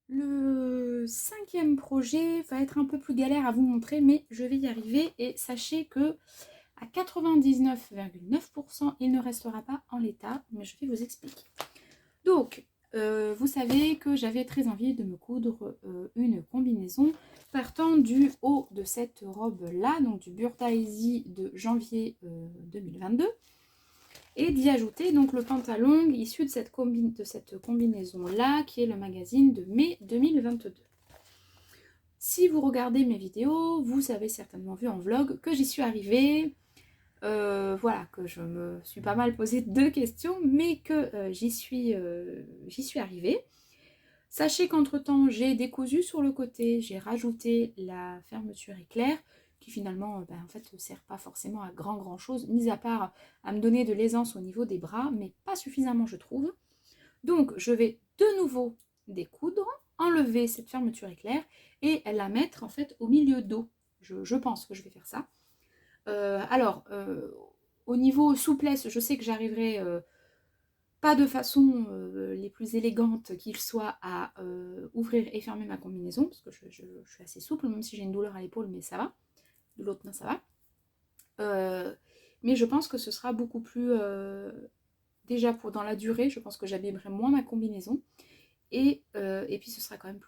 Le 5e projet va être un peu plus galère à vous montrer, mais je vais y arriver. Et sachez que à 99,9%, il ne restera pas en l'état, mais je vais vous expliquer. Donc, vous savez que j'avais très envie de me coudre une combinaison partant du haut de cette robe-là, donc du Burda Easy de janvier 2022. Et d'y ajouter donc le pantalon issu de cette combinaison-là, qui est le magazine de mai 2022. Si vous regardez mes vidéos, vous avez certainement vu en vlog que j'y suis arrivée. Voilà, que je me suis pas mal posé 2 questions, mais que j'y suis arrivée. Sachez qu'entre-temps, j'ai décousu sur le côté, j'ai rajouté la fermeture éclair, qui finalement en fait ne sert pas forcément à grand chose, mis à part à me donner de l'aisance au niveau des bras, mais pas suffisamment je trouve. Donc je vais de nouveau découdre, enlever cette fermeture éclair et la mettre en fait au milieu dos. Je pense que je vais faire ça. Au niveau souplesse, je sais que j'arriverai pas de façon les plus élégantes qu'il soit à ouvrir et fermer ma combinaison, parce que je suis assez souple, même si j'ai une douleur à l'épaule, mais ça va. De l'autre main, ça va. Mais je pense que ce sera beaucoup plus... déjà dans la durée, je pense que j'abîmerai moins ma combinaison. Et puis ce sera quand même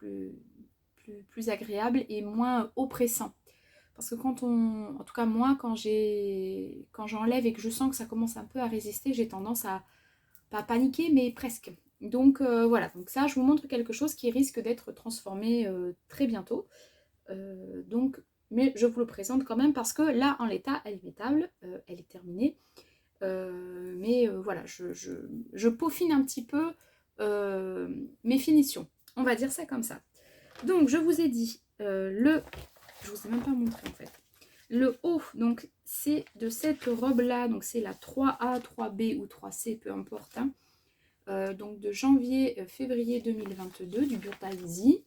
plus agréable et moins oppressant. Parce que en tout cas moi, quand j'enlève et que je sens que ça commence un peu à résister, j'ai tendance à, pas paniquer, mais presque. Donc voilà, donc ça je vous montre quelque chose qui risque d'être transformé très bientôt. Donc, mais je vous le présente quand même parce que là en l'état elle est métable, elle est terminée. Mais voilà, je peaufine un petit peu mes finitions. On va dire ça comme ça. Donc je vous ai dit, je vous ai même pas montré en fait. Le haut, donc c'est de cette robe là, donc c'est la 3A, 3B ou 3C, peu importe. Hein. Donc de janvier-février 2022 du Burda Easy.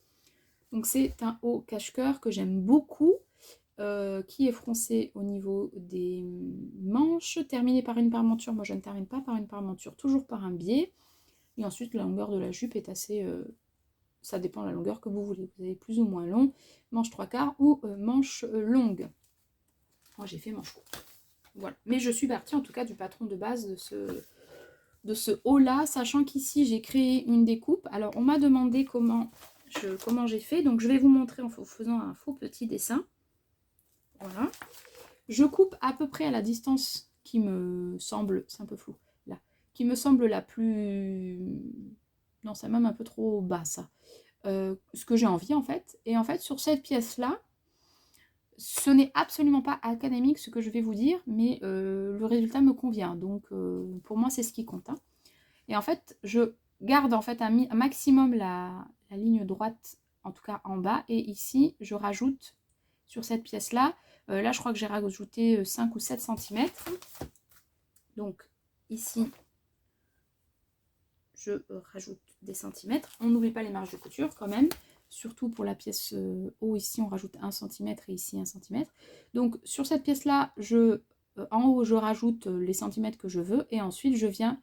Donc c'est un haut cache-cœur que j'aime beaucoup, qui est froncé au niveau des manches, terminé par une parmenture. Moi je ne termine pas par une parmenture, toujours par un biais. Et ensuite la longueur de la jupe est assez... ça dépend de la longueur que vous voulez. Vous avez plus ou moins long, manche 3/4 ou manche longue. Moi j'ai fait manche courte. Voilà. Mais je suis partie en tout cas du patron de base de ce haut là, sachant qu'ici j'ai créé une découpe. Alors on m'a demandé comment j'ai fait, donc je vais vous montrer en faisant un faux petit dessin. Voilà. Je coupe à peu près à la distance qui me semble, c'est un peu flou là, qui me semble la plus... Non, c'est même un peu trop bas ça. Ce que j'ai envie en fait. Et en fait sur cette pièce là, ce n'est absolument pas académique ce que je vais vous dire, mais le résultat me convient. Donc pour moi c'est ce qui compte. Hein. Et en fait je garde en fait un maximum la ligne droite, en tout cas en bas. Et ici je rajoute sur cette pièce là, là je crois que j'ai rajouté 5 ou 7 cm. Donc ici je rajoute des centimètres. On n'oublie pas les marges de couture quand même. Surtout pour la pièce haut, ici on rajoute 1 cm et ici 1 cm. Donc sur cette pièce là, en haut je rajoute les centimètres que je veux. Et ensuite je viens,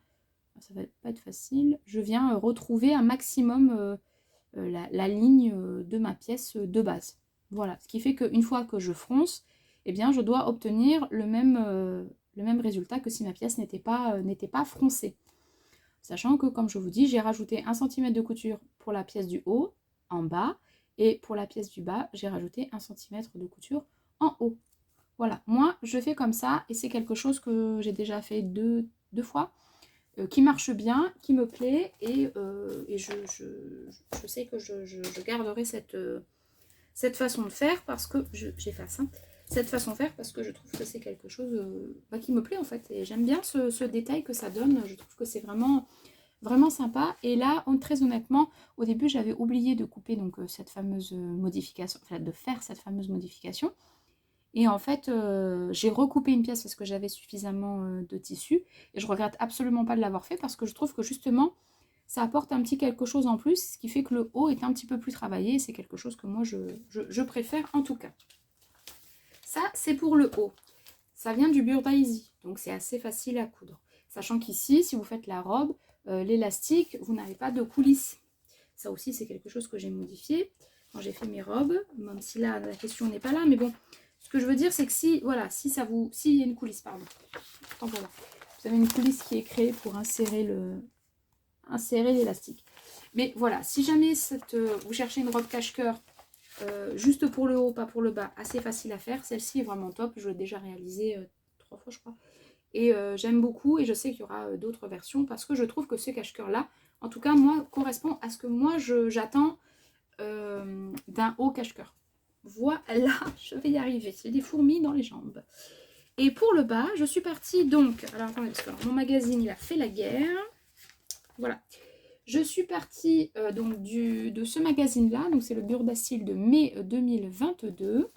ça va pas être facile, je viens retrouver un maximum la ligne de ma pièce de base. Voilà, ce qui fait qu'une fois que je fronce, eh bien je dois obtenir le même résultat que si ma pièce n'était pas froncée. Sachant que, comme je vous dis, j'ai rajouté 1 cm de couture pour la pièce du haut, en bas, et pour la pièce du bas, j'ai rajouté 1 cm de couture en haut. Voilà, moi, je fais comme ça, et c'est quelque chose que j'ai déjà fait deux fois, qui marche bien, qui me plaît, et je sais que je garderai cette façon de faire, parce que, j'efface, hein, cette façon de faire, parce que je trouve que c'est quelque chose qui me plaît en fait, et j'aime bien ce détail que ça donne. Je trouve que c'est vraiment sympa. Et là, très honnêtement, au début j'avais oublié de couper donc cette fameuse modification, enfin de faire cette fameuse modification, et en fait j'ai recoupé une pièce parce que j'avais suffisamment de tissu, et je regrette absolument pas de l'avoir fait, parce que je trouve que justement ça apporte un petit quelque chose en plus, ce qui fait que le haut est un petit peu plus travaillé, et c'est quelque chose que moi je préfère en tout cas. Ça, c'est pour le haut. Ça vient du Burda Easy, donc c'est assez facile à coudre. Sachant qu'ici, si vous faites la robe, l'élastique, vous n'avez pas de coulisses. Ça aussi, c'est quelque chose que j'ai modifié quand j'ai fait mes robes, même si là, la question n'est pas là. Mais bon, ce que je veux dire, c'est que si, voilà, s'il y a une coulisse, pardon. Voilà. Vous avez une coulisse qui est créée pour insérer l'élastique. Mais voilà, si jamais vous cherchez une robe cache-cœur, juste pour le haut, pas pour le bas, assez facile à faire. Celle-ci est vraiment top, je l'ai déjà réalisée 3 fois je crois. Et j'aime beaucoup, et je sais qu'il y aura d'autres versions, parce que je trouve que ce cache-cœur là, en tout cas moi, correspond à ce que moi j'attends d'un haut cache-cœur. Voilà, je vais y arriver, j'ai des fourmis dans les jambes. Et pour le bas, je suis partie donc, alors attendez, parce que mon magazine il a fait la guerre. Voilà. Je suis partie donc de ce magazine-là, donc c'est le Burda Style de mai 2022.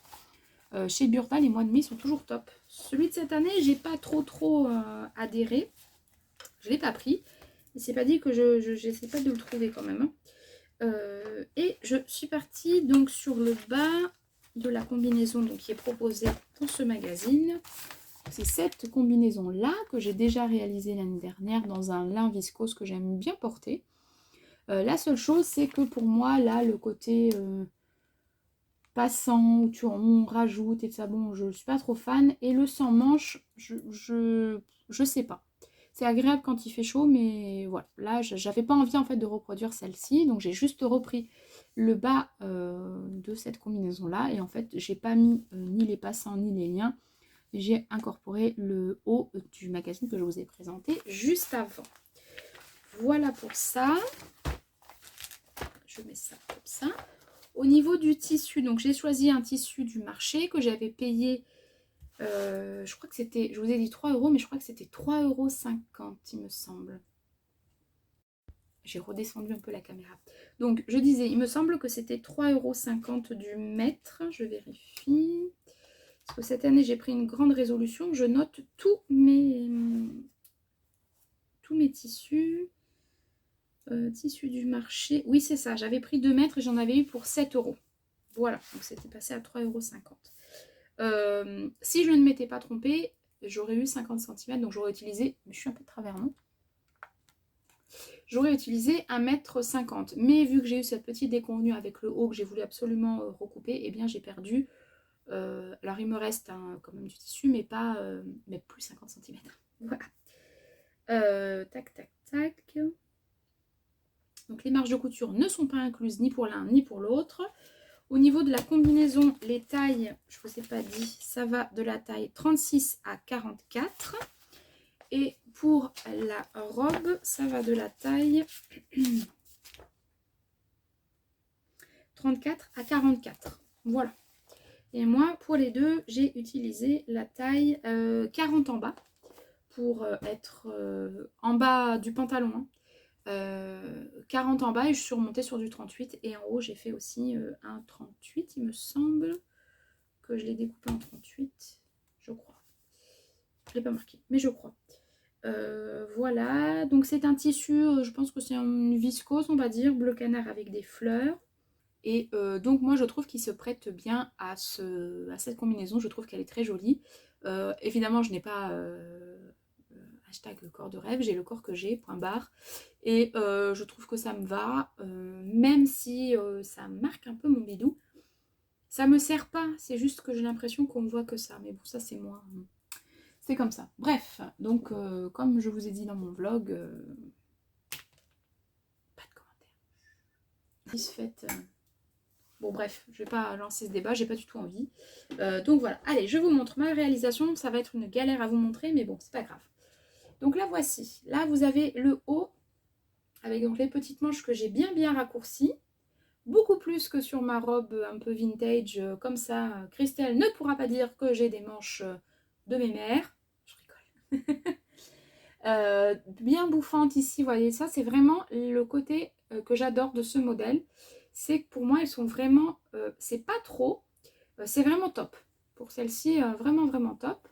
Chez Burda, les mois de mai sont toujours top. Celui de cette année, j'ai pas trop adhéré. Je l'ai pas pris. Mais c'est pas dit que j'essaie pas de le trouver quand même. Hein. Et je suis partie donc sur le bas de la combinaison donc, qui est proposée dans ce magazine. C'est cette combinaison-là que j'ai déjà réalisée l'année dernière dans un lin viscose que j'aime bien porter. La seule chose, c'est que pour moi, là, le côté passant, où on rajoute et tout ça, bon, je ne suis pas trop fan. Et le sans manche, je sais pas. C'est agréable quand il fait chaud, mais voilà. Là, j'avais pas envie en fait de reproduire celle-ci, donc j'ai juste repris le bas de cette combinaison-là. Et en fait, j'ai pas mis ni les passants ni les liens. J'ai incorporé le haut du magazine que je vous ai présenté juste avant. voilà pour ça. Je mets ça comme ça. Au niveau du tissu, donc j'ai choisi un tissu du marché que j'avais payé, je crois que c'était, je vous ai dit 3 €, mais je crois que c'était 3,50 €, il me semble. J'ai redescendu un peu la caméra. Donc je disais, il me semble que c'était 3,50 € du mètre. Je vérifie. Parce que cette année, j'ai pris une grande résolution. Je note tous mes tissus. Tissus du marché. Oui, c'est ça. J'avais pris 2 mètres et j'en avais eu pour 7 €. Voilà. Donc c'était passé à 3,50 €. Si je ne m'étais pas trompée, j'aurais eu 50 cm. Donc j'aurais utilisé... Mais je suis un peu de travers, non? J'aurais utilisé 1,50 m. Mais vu que j'ai eu cette petite déconvenue avec le haut que j'ai voulu absolument recouper, eh bien j'ai perdu. Alors il me reste quand même du tissu, mais pas mais plus 50 cm. Voilà. Tac, tac, tac. Donc les marges de couture ne sont pas incluses ni pour l'un ni pour l'autre. Au niveau de la combinaison, les tailles, je ne vous ai pas dit, ça va de la taille 36 à 44. Et pour la robe, ça va de la taille 34 à 44. Voilà. Et moi, pour les deux, j'ai utilisé la taille 40 en bas pour être en bas du pantalon. 40 en bas et je suis remontée sur du 38. Et en haut, j'ai fait aussi un 38, il me semble que je l'ai découpé en 38, je crois. Je ne l'ai pas marqué, mais je crois. Voilà, donc c'est un tissu, je pense que c'est une viscose, on va dire, bleu canard avec des fleurs. Et donc moi je trouve qu'il se prête bien à cette combinaison, je trouve qu'elle est très jolie. Évidemment je n'ai pas hashtag corps de rêve, j'ai le corps que j'ai, point barre. Et je trouve que ça me va, même si ça marque un peu mon bidou. Ça me sert pas, c'est juste que j'ai l'impression qu'on ne voit que ça. Mais bon, ça c'est moi. C'est comme ça. Bref, donc comme je vous ai dit dans mon vlog, pas de commentaires. Satisfaite. Bon bref, je vais pas lancer ce débat, j'ai pas du tout envie. Donc voilà, allez, je vous montre ma réalisation. Ça va être une galère à vous montrer, mais bon, c'est pas grave. Donc là voici. Là vous avez le haut avec donc les petites manches que j'ai bien raccourcies. Beaucoup plus que sur ma robe un peu vintage, comme ça. Christelle ne pourra pas dire que j'ai des manches de mes mères. Je rigole. Bien bouffante ici, vous voyez, ça c'est vraiment le côté que j'adore de ce modèle. C'est que pour moi, elles sont vraiment, c'est pas trop, c'est vraiment top. Pour celle-ci, vraiment top.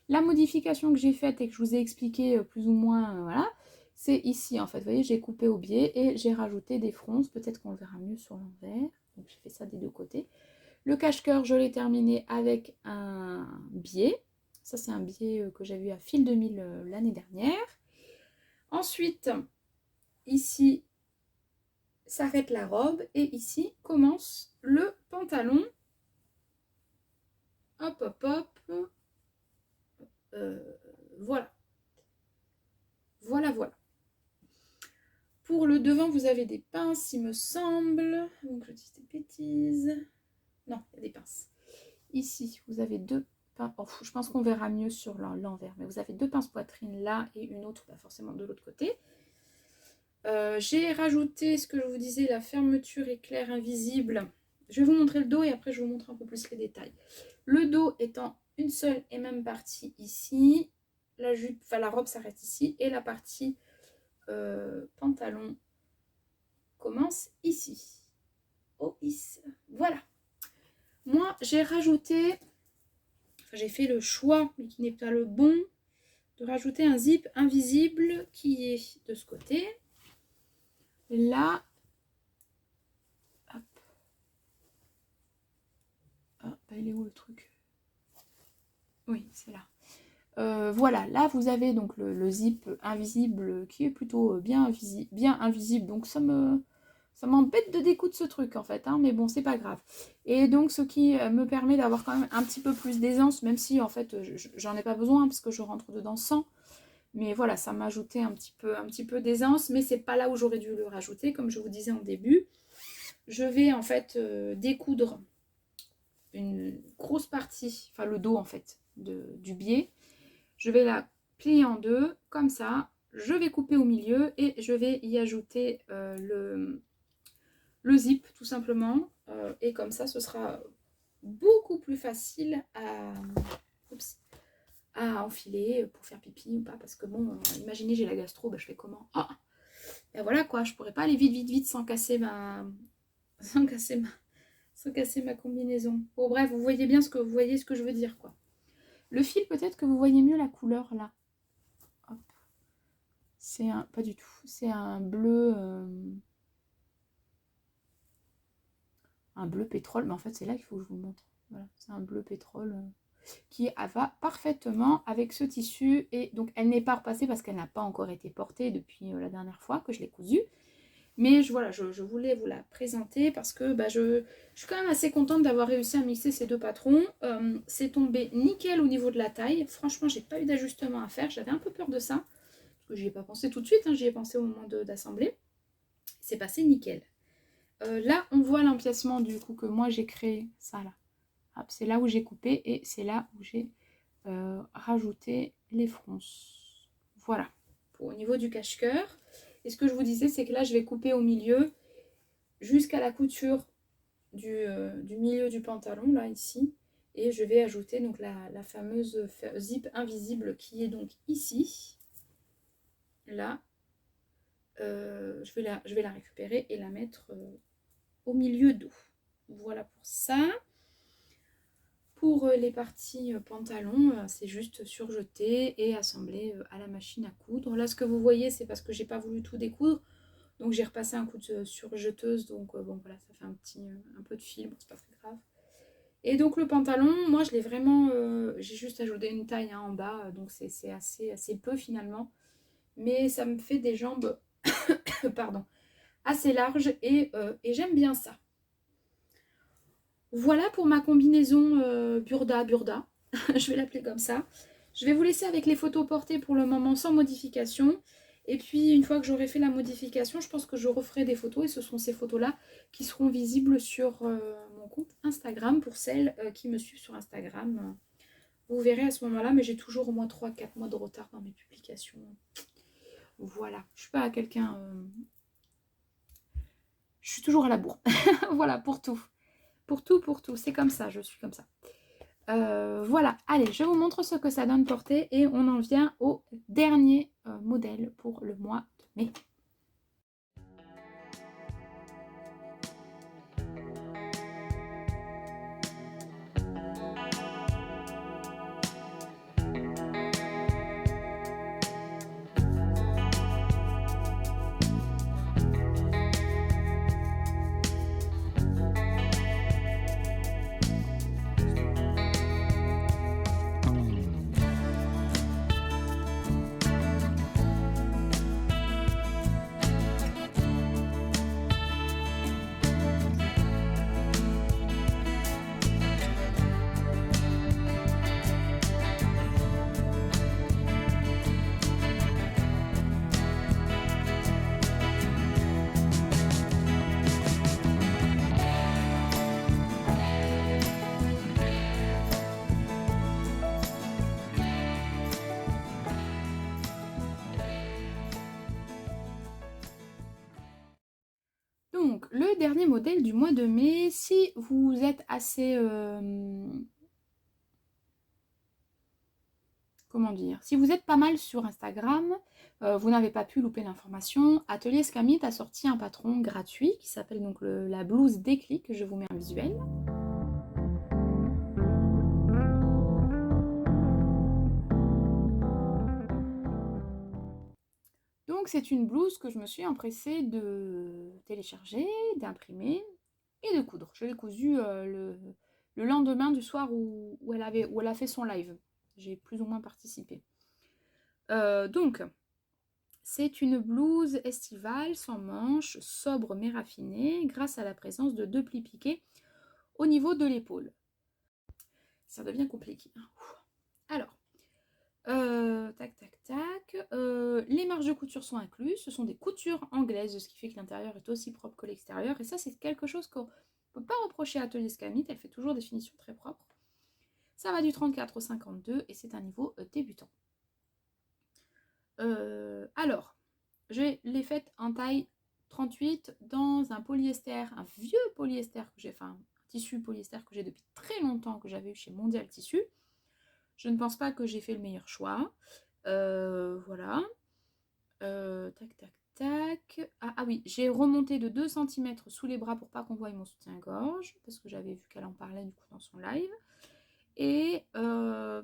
La modification que j'ai faite et que je vous ai expliqué plus ou moins, voilà, c'est ici en fait. Vous voyez, j'ai coupé au biais et j'ai rajouté des fronces. Peut-être qu'on le verra mieux sur l'envers. Donc j'ai fait ça des deux côtés. Le cache-cœur, je l'ai terminé avec un biais. Ça, c'est un biais que j'avais eu à Fil 2000 l'année dernière. Ensuite, ici, s'arrête la robe et ici commence le pantalon. Hop. Voilà. Voilà. Pour le devant, vous avez des pinces, il me semble. Donc, je dis des bêtises. Non, il y a des pinces. Ici, vous avez deux pinces. Oh, je pense qu'on verra mieux sur l'envers. Mais vous avez deux pinces poitrine là et une autre, pas forcément de l'autre côté. J'ai rajouté ce que je vous disais, la fermeture éclair invisible. Je vais vous montrer le dos et après je vous montre un peu plus les détails. Le dos étant une seule et même partie ici. La jupe, enfin la robe s'arrête ici. Et la partie pantalon commence ici. Oh, ici. Voilà. Moi, j'ai rajouté, enfin j'ai fait le choix, mais qui n'est pas le bon, de rajouter un zip invisible qui est de ce côté. Là, hop. Ah, bah, il est où le truc? Oui, c'est là. Voilà, là vous avez donc le zip invisible qui est plutôt bien invisible. Donc ça m'embête de découdre ce truc en fait, hein, mais bon, c'est pas grave. Et donc ce qui me permet d'avoir quand même un petit peu plus d'aisance, même si en fait j'en ai pas besoin parce que je rentre dedans sans. Mais voilà, ça m'a ajouté un petit peu d'aisance, mais c'est pas là où j'aurais dû le rajouter, comme je vous disais en début. Je vais en fait découdre une grosse partie, enfin le dos en fait, du biais. Je vais la plier en deux, comme ça. je vais couper au milieu et je vais y ajouter le zip tout simplement. Et comme ça, ce sera beaucoup plus facile à enfiler pour faire pipi ou pas. Parce que bon, imaginez j'ai la gastro, bah, je fais comment? Ah, et voilà quoi, je pourrais pas aller vite sans casser sans casser ma combinaison. Bon bref, vous voyez bien vous voyez ce que je veux dire quoi. Le fil, peut-être que vous voyez mieux la couleur là. Hop. C'est un, pas du tout, c'est un bleu pétrole, mais en fait c'est là qu'il faut que je vous montre. Voilà, c'est un bleu pétrole qui va parfaitement avec ce tissu. Et donc elle n'est pas repassée parce qu'elle n'a pas encore été portée depuis la dernière fois que je l'ai cousue. Mais voilà, je voulais vous la présenter parce que bah, je suis quand même assez contente d'avoir réussi à mixer ces deux patrons. C'est tombé nickel au niveau de la taille. Franchement, j'ai pas eu d'ajustement à faire. J'avais un peu peur de ça. Parce que j'y ai pas pensé tout de suite, hein, j'y ai pensé au moment d'assembler. C'est passé nickel. Là, on voit l'empiècement du coup que moi j'ai créé. Ça là. C'est là où j'ai coupé et c'est là où j'ai rajouté les fronces. Voilà. Au niveau du cache-cœur. Et ce que je vous disais, c'est que là, je vais couper au milieu jusqu'à la couture du milieu du pantalon, là, ici. Et je vais ajouter donc la fameuse zip invisible qui est donc ici. Là. Je vais la récupérer et la mettre au milieu d'eau. Voilà pour ça. Pour les parties pantalon, c'est juste surjeter et assembler à la machine à coudre. Là, ce que vous voyez, c'est parce que j'ai pas voulu tout découdre. Donc j'ai repassé un coup de surjeteuse, donc bon voilà, ça fait un peu de fil, bon, c'est pas très grave. Et donc le pantalon, moi je l'ai vraiment, j'ai juste ajouté une taille hein, en bas, donc c'est assez peu finalement. Mais ça me fait des jambes, pardon, assez larges et j'aime bien ça. Voilà pour ma combinaison Burda, je vais l'appeler comme ça. Je vais vous laisser avec les photos portées pour le moment sans modification. Et puis une fois que j'aurai fait la modification, je pense que je referai des photos et ce seront ces photos-là qui seront visibles sur mon compte Instagram pour celles qui me suivent sur Instagram. Vous verrez à ce moment-là, mais j'ai toujours au moins 3-4 mois de retard dans mes publications. Voilà, je suis pas quelqu'un... Je suis toujours à la bourre. Voilà, pour tout. Pour tout. C'est comme ça, je suis comme ça. Voilà, allez, je vous montre ce que ça donne porté et on en vient au dernier modèle pour le mois de mai. Donc, le dernier modèle du mois de mai, si vous êtes assez... comment dire? Si vous êtes pas mal sur Instagram, vous n'avez pas pu louper l'information, Atelier Scamit a sorti un patron gratuit qui s'appelle donc la blouse déclic, je vous mets un visuel. Donc c'est une blouse que je me suis empressée de télécharger, d'imprimer et de coudre. Je l'ai cousue le lendemain du soir où elle a fait son live. J'ai plus ou moins participé. Donc, c'est une blouse estivale sans manches, sobre mais raffinée, grâce à la présence de 2 plis piqués au niveau de l'épaule. Ça devient compliqué. Alors, les marges de couture sont incluses. Ce sont des coutures anglaises, ce qui fait que l'intérieur est aussi propre que l'extérieur. Et ça, c'est quelque chose qu'on ne peut pas reprocher à Atelier Scamit. Elle fait toujours des finitions très propres. Ça va du 34 au 52 et c'est un niveau débutant. Alors, je l'ai faite en taille 38 dans un polyester, un vieux polyester que j'ai, enfin un tissu polyester que j'ai depuis très longtemps, que j'avais eu chez Mondial Tissu. Je ne pense pas que j'ai fait le meilleur choix. Voilà. Tac, tac, tac. Ah oui, j'ai remonté de 2 cm sous les bras pour pas qu'on voie mon soutien-gorge, parce que j'avais vu qu'elle en parlait du coup dans son live. Et je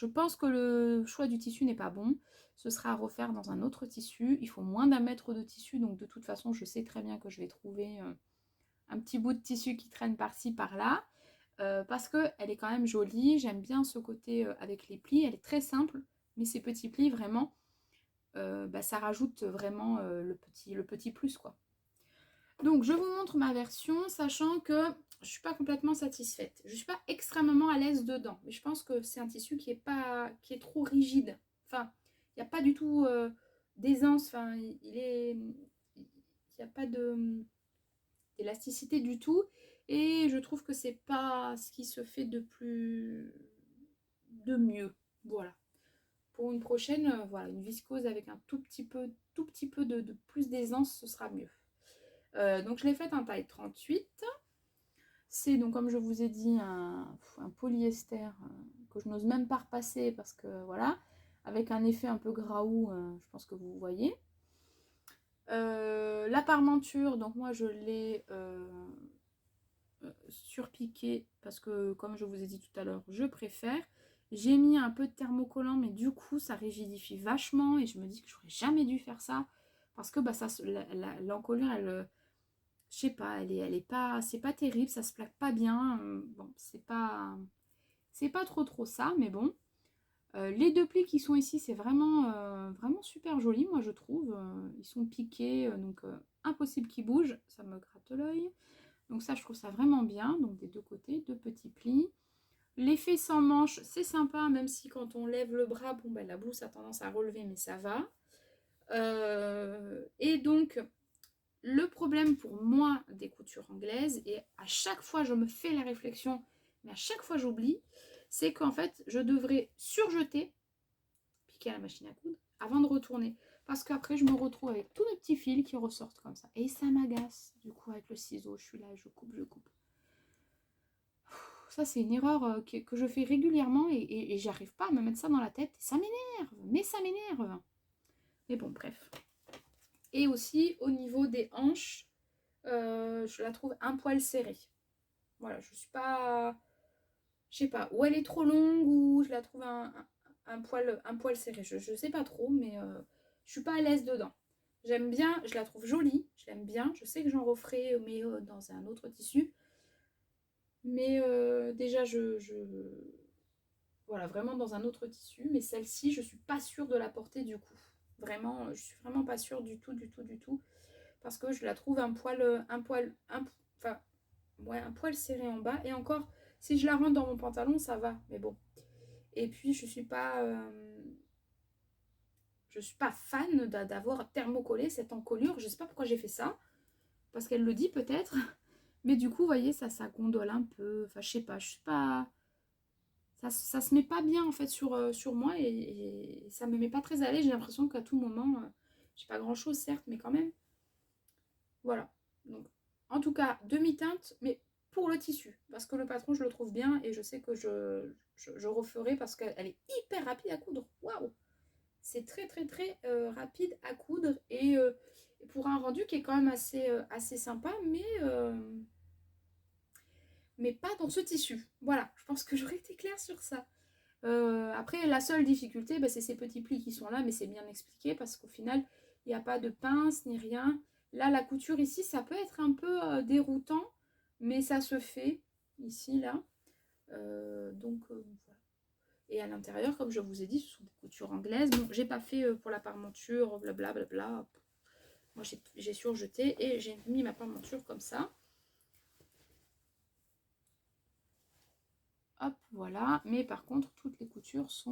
pense que le choix du tissu n'est pas bon. Ce sera à refaire dans un autre tissu. Il faut moins d'1 mètre de tissu, donc de toute façon, je sais très bien que je vais trouver un petit bout de tissu qui traîne par-ci, par-là. Parce qu'elle est quand même jolie. J'aime bien ce côté avec les plis. Elle est très simple, mais ces petits plis, vraiment, ça rajoute vraiment le petit plus, quoi. Donc, je vous montre ma version, sachant que je ne suis pas complètement satisfaite. Je ne suis pas extrêmement à l'aise dedans, mais je pense que c'est un tissu qui est trop rigide. Enfin, il n'y a pas du tout d'aisance. Enfin, il n'y a pas d'élasticité du tout. Et je trouve que c'est pas ce qui se fait de mieux. Voilà. Pour une prochaine, voilà, une viscose avec un tout petit peu de plus d'aisance, ce sera mieux. Donc je l'ai faite en taille 38. C'est donc, comme je vous ai dit, un polyester que je n'ose même pas repasser parce que voilà, avec un effet un peu graou, je pense que vous voyez. La parmenture, donc moi je l'ai surpiqué parce que, comme je vous ai dit tout à l'heure, je préfère. J'ai mis un peu de thermocollant, mais du coup ça rigidifie vachement et je me dis que j'aurais jamais dû faire ça parce que l'encolure, elle, je sais pas, elle est pas, c'est pas terrible, ça se plaque pas bien. Bon, c'est pas trop ça, mais bon. Les 2 plis qui sont ici, c'est vraiment super joli, moi je trouve. Ils sont piqués, donc impossible qu'ils bougent, ça me gratte l'œil. Donc ça, je trouve ça vraiment bien. Donc des 2 côtés, 2 petits plis. L'effet sans manche, c'est sympa, même si quand on lève le bras, bon, la blouse a tendance à relever, mais ça va. Et donc, le problème pour moi des coutures anglaises, et à chaque fois je me fais la réflexion, mais à chaque fois j'oublie, c'est qu'en fait je devrais surjeter, piquer à la machine à coudre, avant de retourner. Parce qu'après je me retrouve avec tous mes petits fils qui ressortent comme ça. Et ça m'agace. Du coup avec le ciseau, je suis là, je coupe, je coupe. Ça c'est une erreur que je fais régulièrement et j'arrive pas à me mettre ça dans la tête. Ça m'énerve, mais ça m'énerve. Mais bon, bref. Et aussi au niveau des hanches, je la trouve un poil serrée. Voilà, je suis pas... Je sais pas, ou elle est trop longue, ou je la trouve un poil serré. Je sais pas trop, mais je suis pas à l'aise dedans. J'aime bien, je la trouve jolie, je l'aime bien. Je sais que j'en referai, mais dans un autre tissu. Mais déjà, voilà, vraiment dans un autre tissu. Mais celle-ci, je suis pas sûre de la porter du coup. Vraiment, je suis vraiment pas sûre du tout, du tout, du tout. Parce que je la trouve enfin, ouais, un poil serré en bas. Et encore, si je la rentre dans mon pantalon, ça va. Mais bon. Et puis, je suis pas fan d'avoir thermocollé cette encolure. Je sais pas pourquoi j'ai fait ça. Parce qu'elle le dit peut-être. Mais du coup, vous voyez, ça gondole un peu. Enfin, je sais pas. Je suis pas... Ça se met pas bien, en fait, sur moi. Et ça me met pas très à l'aise. J'ai l'impression qu'à tout moment... j'ai pas grand-chose, certes, mais quand même. Voilà. Donc, en tout cas, demi-teinte, mais pour le tissu. Parce que le patron, je le trouve bien et je sais que je referai parce qu'elle est hyper rapide à coudre. Waouh! C'est très, très, très rapide à coudre et pour un rendu qui est quand même assez sympa, mais pas dans ce tissu. Voilà, je pense que j'aurais été claire sur ça. Après, la seule difficulté, c'est ces petits plis qui sont là, mais c'est bien expliqué parce qu'au final, il n'y a pas de pince ni rien. Là, la couture ici, ça peut être un peu déroutant, mais ça se fait ici, là. Donc, voilà. Et à l'intérieur, comme je vous ai dit, ce sont des coutures anglaises. Bon, j'ai pas fait pour la parmenture, blablabla. Moi, j'ai surjeté et j'ai mis ma parmenture comme ça. Hop, voilà. Mais par contre, toutes les coutures ce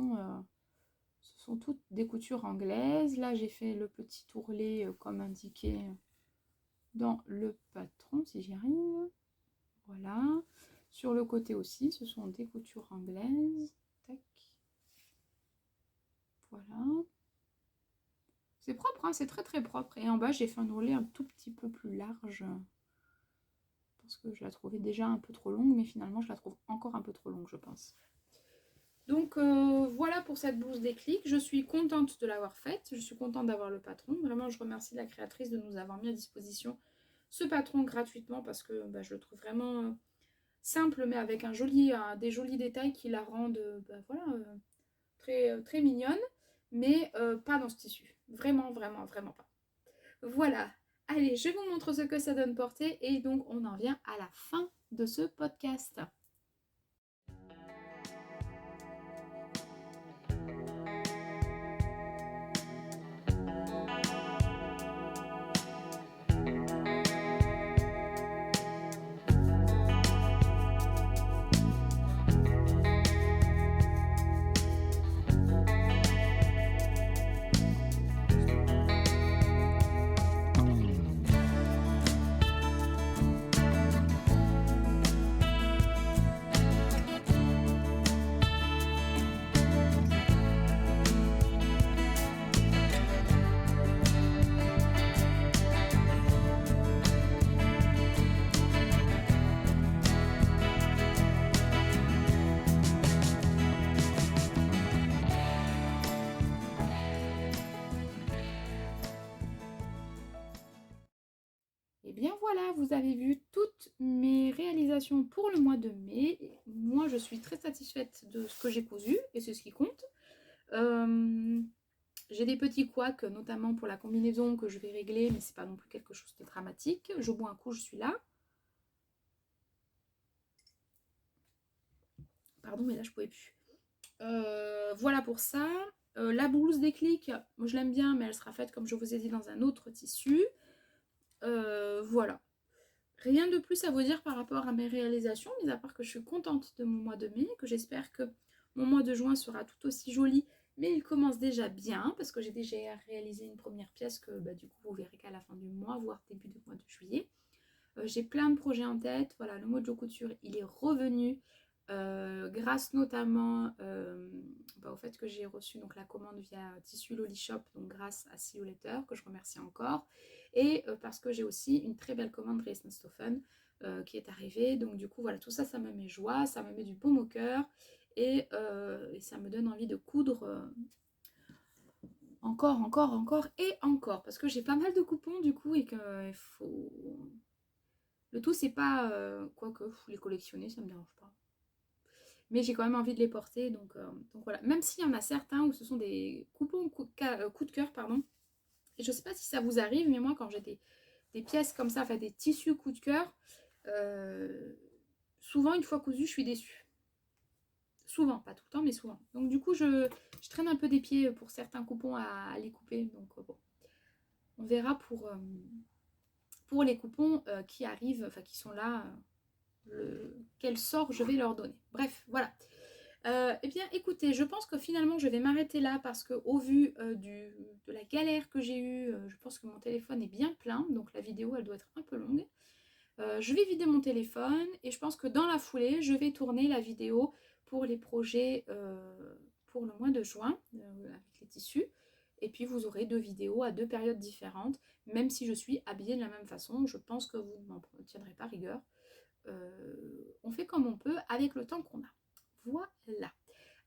sont toutes des coutures anglaises. Là, j'ai fait le petit ourlet comme indiqué dans le patron, si j'y arrive. Voilà. Sur le côté aussi, ce sont des coutures anglaises. Tac. Voilà. C'est propre, hein, c'est très très propre. Et en bas, j'ai fait un ourlet un tout petit peu plus large. Parce que je la trouvais déjà un peu trop longue, mais finalement, je la trouve encore un peu trop longue, je pense. Donc voilà pour cette blouse déclic. Je suis contente de l'avoir faite. Je suis contente d'avoir le patron. Vraiment, je remercie la créatrice de nous avoir mis à disposition ce patron gratuitement parce que bah, je le trouve vraiment simple, mais avec des jolis détails qui la rendent voilà, très mignonne, mais pas dans ce tissu. Vraiment, vraiment, vraiment pas. Voilà. Allez, je vous montre ce que ça donne porter et donc on en vient à la fin de ce podcast. Et bien voilà, vous avez vu toutes mes réalisations pour le mois de mai. Moi, je suis très satisfaite de ce que j'ai cousu et c'est ce qui compte. J'ai des petits couacs, notamment pour la combinaison que je vais régler, mais c'est pas non plus quelque chose de dramatique. Je bois un coup, je suis là. Pardon, mais là, je pouvais plus. Voilà pour ça. La blouse déclic, moi je l'aime bien, mais elle sera faite, comme je vous ai dit, dans un autre tissu. Voilà. Rien de plus à vous dire par rapport à mes réalisations, mis à part que je suis contente de mon mois de mai, que j'espère que mon mois de juin sera tout aussi joli, mais il commence déjà bien, parce que j'ai déjà réalisé une première pièce que bah, du coup vous verrez qu'à la fin du mois, voire début du mois de juillet. J'ai plein de projets en tête, voilà, le Mojo Couture, il est revenu, grâce notamment au fait que j'ai reçu donc, la commande via Tissu Loli Shop, donc grâce à See You Later, que je remercie encore, et parce que j'ai aussi une très belle commande Dresden Stoffen qui est arrivée, donc du coup voilà, tout ça, ça me met joie, ça me met du baume au cœur, et ça me donne envie de coudre encore, et encore, parce que j'ai pas mal de coupons du coup, et qu'il faut... Le tout, c'est pas... quoique, les collectionner, ça me dérange pas. Mais j'ai quand même envie de les porter, donc voilà. Même s'il y en a certains où ce sont des coupons coup de cœur, pardon. Et je sais pas si ça vous arrive, mais moi, quand j'ai des pièces comme ça, enfin des tissus coup de cœur, souvent, une fois cousu, je suis déçue. Souvent, pas tout le temps, mais souvent. Donc du coup, je traîne un peu des pieds pour certains coupons à les couper. Donc bon, on verra pour les coupons qui arrivent, enfin qui sont là... quel sort je vais leur donner. Bref, voilà. Eh bien, écoutez, je pense que finalement, je vais m'arrêter là parce qu'au vu de la galère que j'ai eue, je pense que mon téléphone est bien plein, donc la vidéo, elle doit être un peu longue. Je vais vider mon téléphone et je pense que dans la foulée, je vais tourner la vidéo pour les projets pour le mois de juin avec les tissus. Et puis, vous aurez 2 vidéos à 2 périodes différentes, même si je suis habillée de la même façon. Je pense que vous ne m'en tiendrez pas rigueur. On fait comme on peut avec le temps qu'on a. Voilà.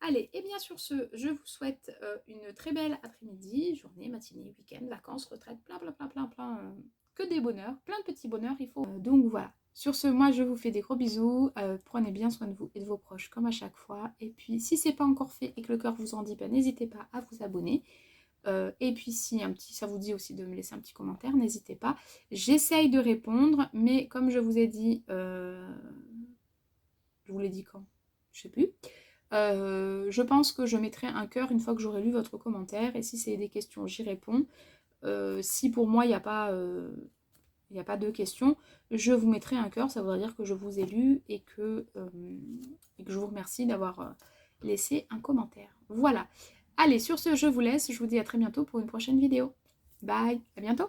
Allez, et bien sur ce, je vous souhaite une très belle après-midi, journée, matinée, week-end, vacances, retraite, plein, que des bonheurs, plein de petits bonheurs, il faut. Donc voilà. Sur ce, moi je vous fais des gros bisous, prenez bien soin de vous et de vos proches comme à chaque fois. Et puis si c'est pas encore fait et que le cœur vous en dit, n'hésitez pas à vous abonner. Et puis si ça vous dit aussi de me laisser un petit commentaire, n'hésitez pas. J'essaye de répondre, mais comme je vous ai dit, je vous l'ai dit quand? Je sais plus. Je pense que je mettrai un cœur une fois que j'aurai lu votre commentaire. Et si c'est des questions, j'y réponds. Si pour moi, il n'y a pas de questions, je vous mettrai un cœur. Ça voudrait dire que je vous ai lu et que je vous remercie d'avoir laissé un commentaire. Voilà. Allez, sur ce, je vous laisse. Je vous dis à très bientôt pour une prochaine vidéo. Bye, à bientôt.